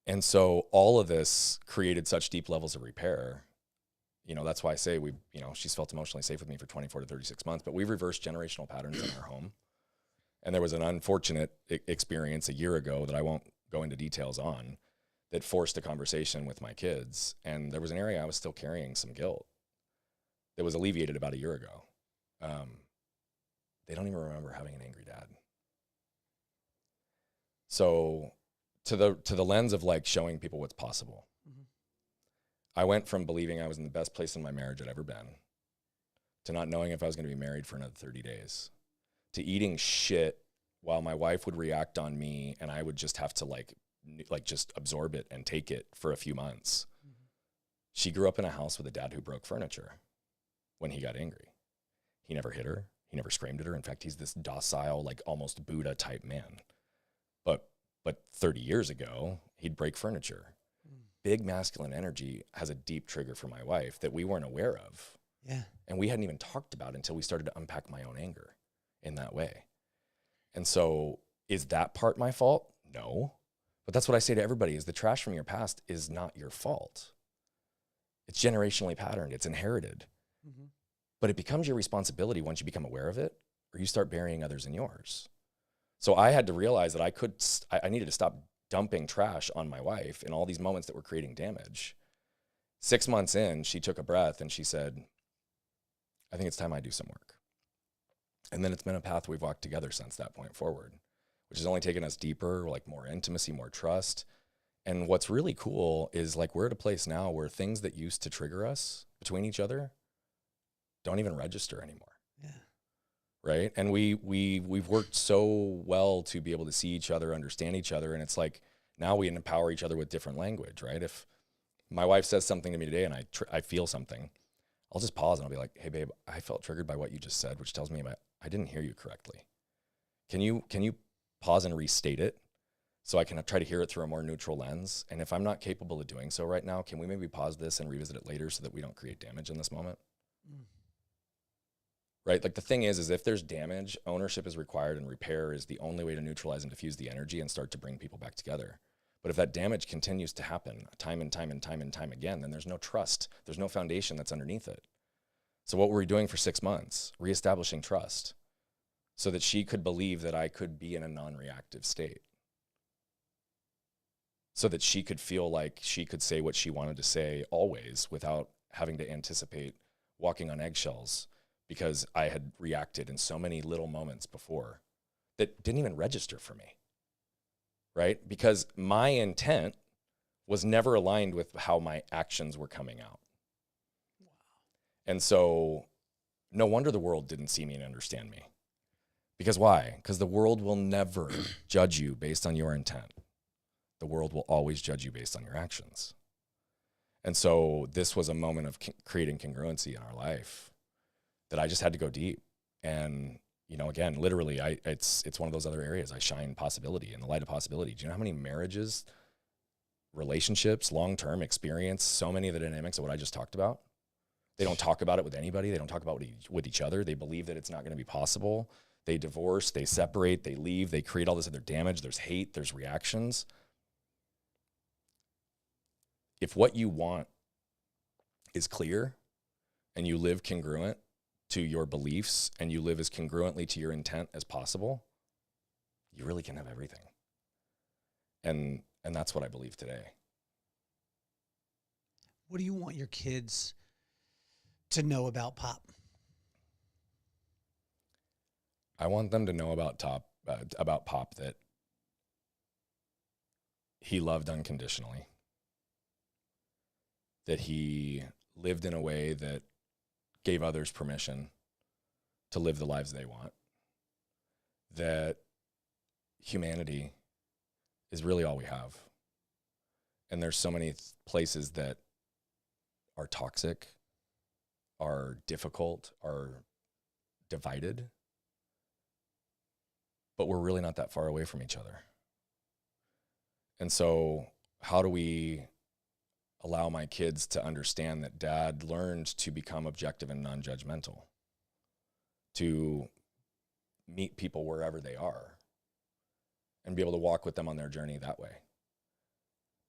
And so all of this created such deep levels of repair. You know, that's why I say she's felt emotionally safe with me for 24 to 36 months, but we've reversed generational patterns in our home. And there was an unfortunate experience a year ago that I won't go into details on that forced a conversation with my kids. And there was an area I was still carrying some guilt that was alleviated about a year ago. They don't even remember having an angry dad. So to the lens of like showing people what's possible, mm-hmm. I went from believing I was in the best place in my marriage I'd ever been to not knowing if I was going to be married for another 30 days, to eating shit while my wife would react on me and I would just have to like just absorb it and take it for a few months. Mm-hmm. She grew up in a house with a dad who broke furniture when he got angry. He never hit her. He never screamed at her. In fact, he's this docile, like almost Buddha type man. But 30 years ago, he'd break furniture. Mm. Big masculine energy has a deep trigger for my wife that we weren't aware of. Yeah. And we hadn't even talked about it until we started to unpack my own anger in that way. And so is that part my fault? No. But that's what I say to everybody is the trash from your past is not your fault. It's generationally patterned. It's inherited. Mm-hmm. But it becomes your responsibility once you become aware of it, or you start burying others in yours. So I had to realize that I needed to stop dumping trash on my wife in all these moments that were creating damage. 6 months in, she took a breath and she said, I think it's time I do some work. And then it's been a path we've walked together since that point forward, which has only taken us deeper, like more intimacy, more trust. And what's really cool is like we're at a place now where things that used to trigger us between each other don't even register anymore. Yeah. Right. And we've worked so well to be able to see each other, understand each other. And it's like now we empower each other with different language, right? If my wife says something to me today and I feel something, I'll just pause and I'll be like, hey babe, I felt triggered by what you just said, which tells me I didn't hear you correctly. Can you pause and restate it so I can try to hear it through a more neutral lens? And if I'm not capable of doing so right now, can we maybe pause this and revisit it later so that we don't create damage in this moment? Mm. Right? Like the thing is if there's damage, ownership is required and repair is the only way to neutralize and diffuse the energy and start to bring people back together. But if that damage continues to happen time and time and time and time again, then there's no trust. There's no foundation that's underneath it. So what were we doing for 6 months? Reestablishing trust so that she could believe that I could be in a non-reactive state. So that she could feel like she could say what she wanted to say always without having to anticipate walking on eggshells because I had reacted in so many little moments before that didn't even register for me. Right? Because my intent was never aligned with how my actions were coming out. Wow. And so no wonder the world didn't see me and understand me. Because why? Because the world will never judge you based on your intent. The world will always judge you based on your actions. And so this was a moment of creating congruency in our life that I just had to go deep. And you know, again, literally, it's one of those other areas. I shine possibility in the light of possibility. Do you know how many marriages, relationships, long-term experience, so many of the dynamics of what I just talked about? They don't talk about it with anybody. They don't talk about it with each other. They believe that it's not going to be possible. They divorce, they separate, they leave, they create all this other damage. There's hate, there's reactions. If what you want is clear and you live congruent to your beliefs and you live as congruently to your intent as possible, you really can have everything. And that's what I believe today. What do you want your kids to know about Pop? I want them to know about Pop that he loved unconditionally, that he lived in a way that gave others permission to live the lives they want, that humanity is really all we have. And there's so many places that are toxic, are difficult, are divided, but we're really not that far away from each other. And so how do we allow my kids to understand that Dad learned to become objective and non-judgmental, to meet people wherever they are and be able to walk with them on their journey that way?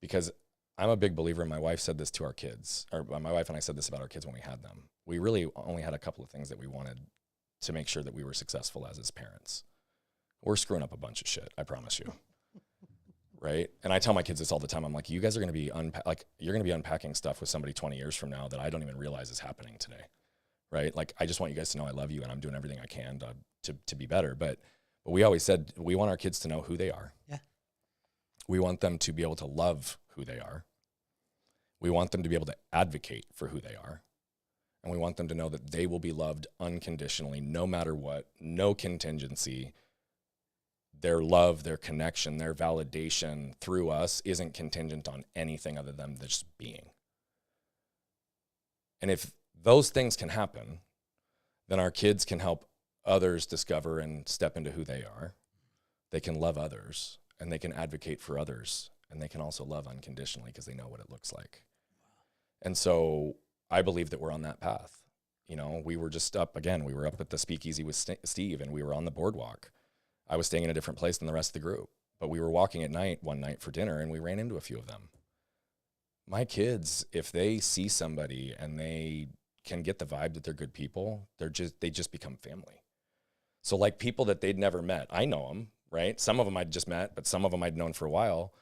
Because I'm a big believer, and my wife said this to our kids, or my wife and I said this about our kids when we had them. We really only had a couple of things that we wanted to make sure that we were successful as his parents. We're screwing up a bunch of shit, I promise you. Right? And I tell my kids this all the time. I'm like, you guys are going to be you're going to be unpacking stuff with somebody 20 years from now that I don't even realize is happening today. Right? Like, I just want you guys to know I love you and I'm doing everything I can to be better. But we always said we want our kids to know who they are. Yeah. We want them to be able to love who they are. We want them to be able to advocate for who they are. And we want them to know that they will be loved unconditionally, no matter what, no contingency. Their love, their connection, their validation through us isn't contingent on anything other than just being. And if those things can happen, then our kids can help others discover and step into who they are. They can love others, and they can advocate for others, and they can also love unconditionally because they know what it looks like. And so I believe that we're on that path. You know, we were just up again. We were up at the speakeasy with Steve, and we were on the boardwalk. I was staying in a different place than the rest of the group, but we were walking at night one night for dinner, and we ran into a few of them. My kids, if they see somebody and they can get the vibe that they're good people, they just become family. So like people that they'd never met, I know them, right? Some of them I'd just met, but some of them I'd known for a while.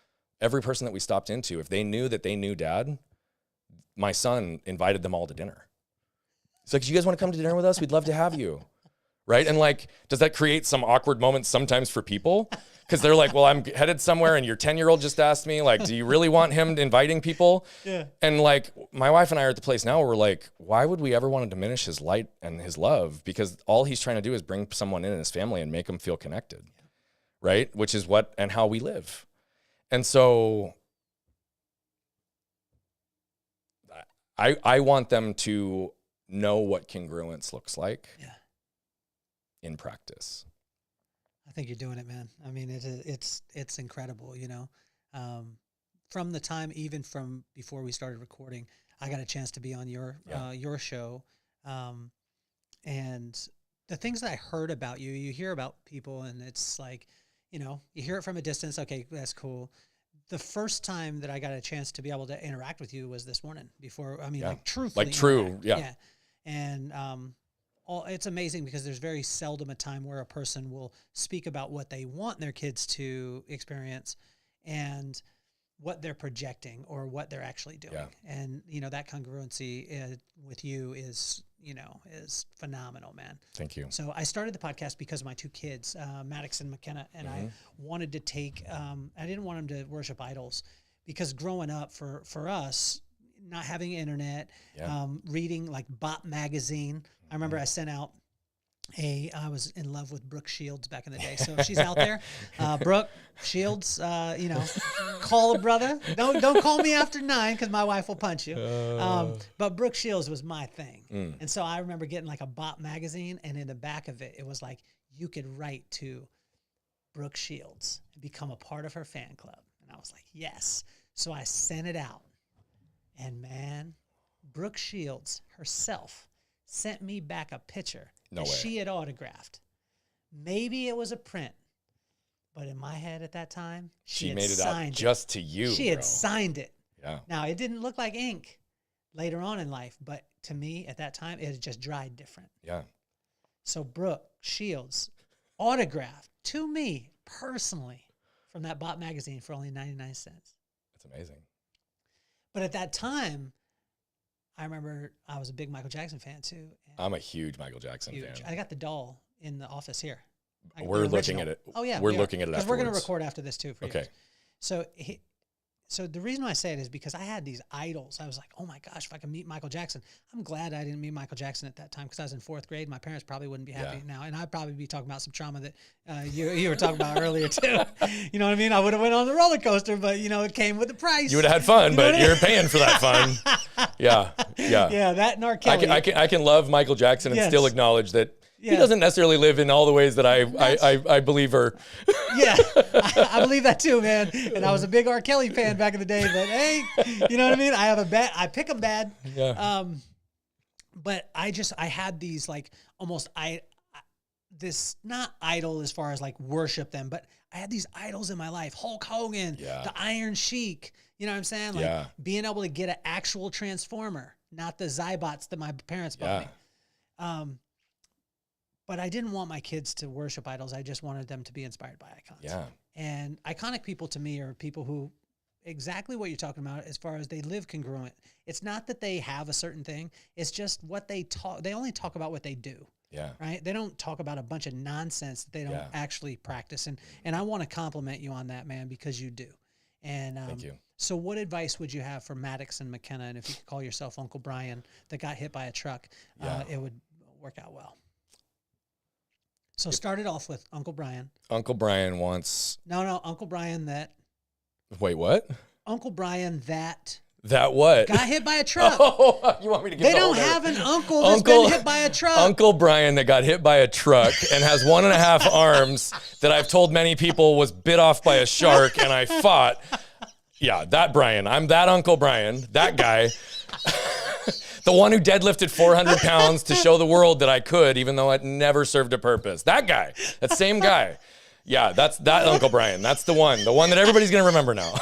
Every person that we stopped into, if they knew that they knew Dad, my son invited them all to dinner. It's like, you guys want to come to dinner with us? We'd love to have you. Right? And like, does that create some awkward moments sometimes for people? Because they're like, well, I'm headed somewhere and your 10-year-old just asked me, like, do you really want him inviting people? Yeah. And like, my wife and I are at the place now where we're like, why would we ever want to diminish his light and his love? Because all he's trying to do is bring someone in his family and make them feel connected. Right? Which is what and how we live. And so I want them to know what congruence looks like in practice. I think you're doing it, man. I mean, it's incredible, you know. From the time, even from before we started recording, I got a chance to be on your show. And the things that I heard about you hear about people and it's like, you know, you hear it from a distance. Okay, that's cool. The first time that I got a chance to be able to interact with you was this morning like truthfully. Like true. Yeah. And, it's amazing because there's very seldom a time where a person will speak about what they want their kids to experience and what they're projecting or what they're actually doing. Yeah. And, you know, that congruency with you is phenomenal, man. Thank you. So I started the podcast because of my two kids, Maddox and McKenna, and I wanted to take, I didn't want them to worship idols because growing up for us, not having internet, reading like Bop magazine. I remember I sent out I was in love with Brooke Shields back in the day. So if she's out there, Brooke Shields, you know, call a brother. Don't call me after 9 because my wife will punch you. But Brooke Shields was my thing. And so I remember getting like a Bop magazine, and in the back of it, it was like, you could write to Brooke Shields and become a part of her fan club. And I was like, yes. So I sent it out. And man, Brooke Shields herself sent me back a picture that she had autographed. Maybe it was a print, but in my head at that time, she made it out just to you. She had signed it. Yeah. Now it didn't look like ink later on in life, but to me at that time, it had just dried different. Yeah. So Brooke Shields autographed to me personally from that Bop magazine for only 99 cents. That's amazing. But at that time, I remember I was a big Michael Jackson fan too. I'm a huge Michael Jackson fan. I got the doll in the office here. We're looking at it. Oh yeah, we're looking at it because we're going to record after this too. Okay. So the reason I say it is because I had these idols. I was like, oh my gosh, if I could meet Michael Jackson. I'm glad I didn't meet Michael Jackson at that time because I was in 4th grade. My parents probably wouldn't be happy now. And I'd probably be talking about some trauma that you were talking about earlier too. You know what I mean? I would have went on the roller coaster, but you know, it came with the price. You would have had fun, but you're paying for that fun. Yeah. Yeah, that and R. Kelly. I can love Michael Jackson and still acknowledge that he doesn't necessarily live in all the ways that I believe are. Yeah, I believe that too, man. And I was a big R. Kelly fan back in the day, but hey, you know what I mean? I pick them bad. Yeah. But I had these like almost this not idol as far as like worship them, but I had these idols in my life. Hulk Hogan, the Iron Sheik. You know what I'm saying? Like being able to get an actual Transformer, not the Zybots that my parents bought me. But I didn't want my kids to worship idols. I just wanted them to be inspired by icons. Yeah. And iconic people to me are people who exactly what you're talking about as far as they live congruent. It's not that they have a certain thing. It's just what they talk. They only talk about what they do. Yeah. Right. They don't talk about a bunch of nonsense that they don't actually practice. And I want to compliment you on that, man, because you do. And thank you. So what advice would you have for Maddox and McKenna? And if you could call yourself Uncle Brian that got hit by a truck, it would work out well. So start it off with Uncle Brian. Uncle Brian wants... No, Uncle Brian that... Wait, what? Uncle Brian that... That what? Got hit by a truck. Oh, you want me to get They don't have an uncle that's been hit by a truck. Uncle Brian that got hit by a truck and has 1.5 arms that I've told many people was bit off by a shark and I fought. Yeah, that Brian. I'm that Uncle Brian, that guy. The one who deadlifted 400 pounds to show the world that I could, even though it never served a purpose. That guy, that same guy. Yeah, that's that Uncle Brian. That's the one that everybody's going to remember now.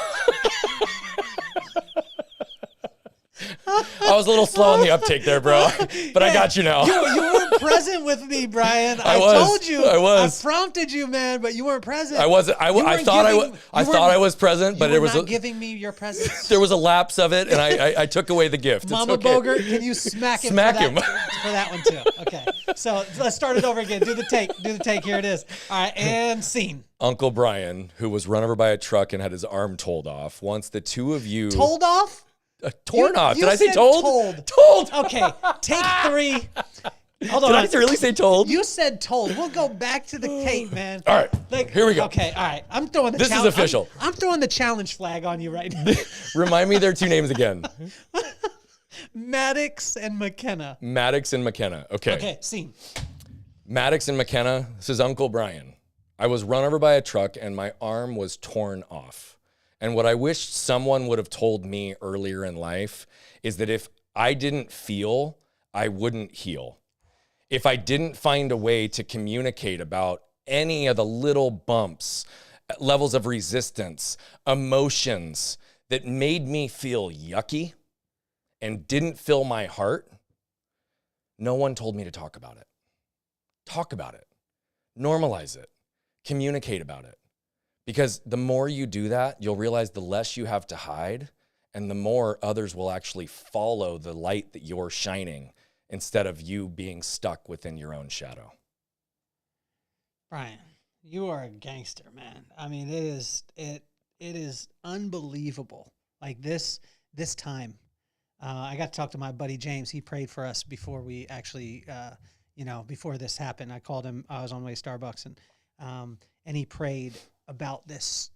I was a little slow on the uptake there, bro, but I got you now. You weren't present with me, Brian. I told you. I was. I prompted you, man, but you weren't present. I wasn't. I thought I was present, but there was not giving me your presence. There was a lapse of it, and I took away the gift. Mama it's okay. Bogert, can you smack him? Smack him for that one too. Okay, so let's start it over again. Do the take. Here it is. All right, and scene. Uncle Brian, who was run over by a truck and had his arm told off, wants the two of you told off. Torn off. You Did I say told? Told. Okay, take 3. Hold on. Did I really say told? You said told. We'll go back to the tape, man. All right, here we go. Okay, all right. I'm throwing the This is official. I'm throwing the challenge flag on you right now. Remind me their 2 names again. Maddox and McKenna. Maddox and McKenna. Okay. Okay, scene. Maddox and McKenna, this is Uncle Brian. I was run over by a truck and my arm was torn off. And what I wished someone would have told me earlier in life is that if I didn't feel, I wouldn't heal. If I didn't find a way to communicate about any of the little bumps, levels of resistance, emotions that made me feel yucky and didn't fill my heart, no one told me to talk about it. Talk about it. Normalize it. Communicate about it. Because the more you do that, you'll realize the less you have to hide and the more others will actually follow the light that you're shining instead of you being stuck within your own shadow. Brian, you are a gangster, man. I mean, it is unbelievable. Like this time, I got to talk to my buddy James. He prayed for us before we actually, before this happened. I called him. I was on my way to Starbucks, and he prayed about this,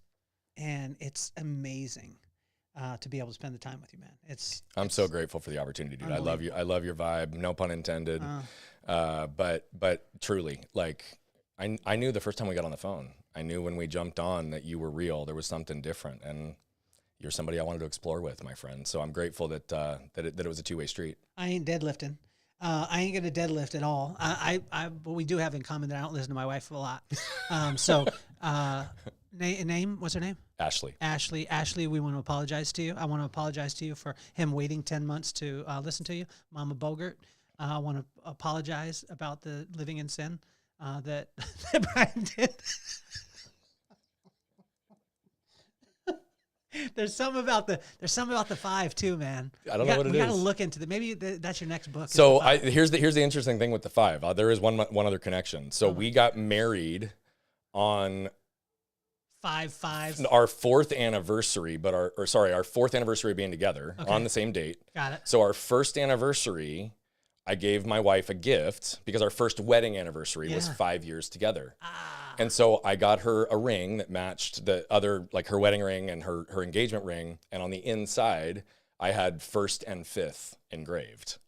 and it's amazing to be able to spend the time with you, man. I'm so grateful for the opportunity, dude. I love you. I love your vibe. No pun intended. But truly, like I knew the first time we got on the phone. I knew when we jumped on that you were real. There was something different, and you're somebody I wanted to explore with, my friend. So I'm grateful that it was a 2-way street. I ain't deadlifting. I ain't gonna deadlift at all. What we do have in common that I don't listen to my wife a lot. Name? What's her name? Ashley. Ashley, we want to apologize to you. I want to apologize to you for him waiting 10 months to listen to you. Mama Bogert, I want to apologize about the living in sin that Brian did. There's something about the 5 too, man. I don't know what it is. We got to look into maybe that's your next book. So here's the interesting thing with the 5. There is one other connection. So we got married on 5/5. Our 4th anniversary, but our 4th anniversary of being together on the same date. Got it. So our 1st anniversary, I gave my wife a gift because our first wedding anniversary was 5 years together. And so I got her a ring that matched the other, like her wedding ring and her engagement ring. And on the inside, I had 1st and 5th engraved.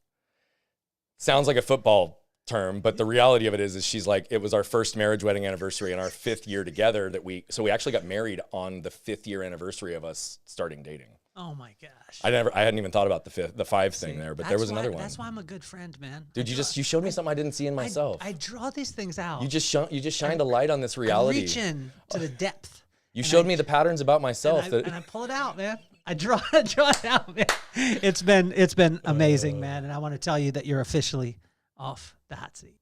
Sounds like a football term, but the reality of it is she's like, it was our 1st marriage wedding anniversary and our 5th year together so we actually got married on the 5th year anniversary of us starting dating. Oh my gosh! I hadn't even thought about the 5 thing there, but there was another one. That's why I'm a good friend, man. Dude, you showed me something I didn't see in myself. I draw these things out. You just shined a light on this reality. I reach in to the depth. You showed me the patterns about myself, and I pull it out, man. I draw it out, man. It's been amazing, man. And I want to tell you that you're officially off the hot seat.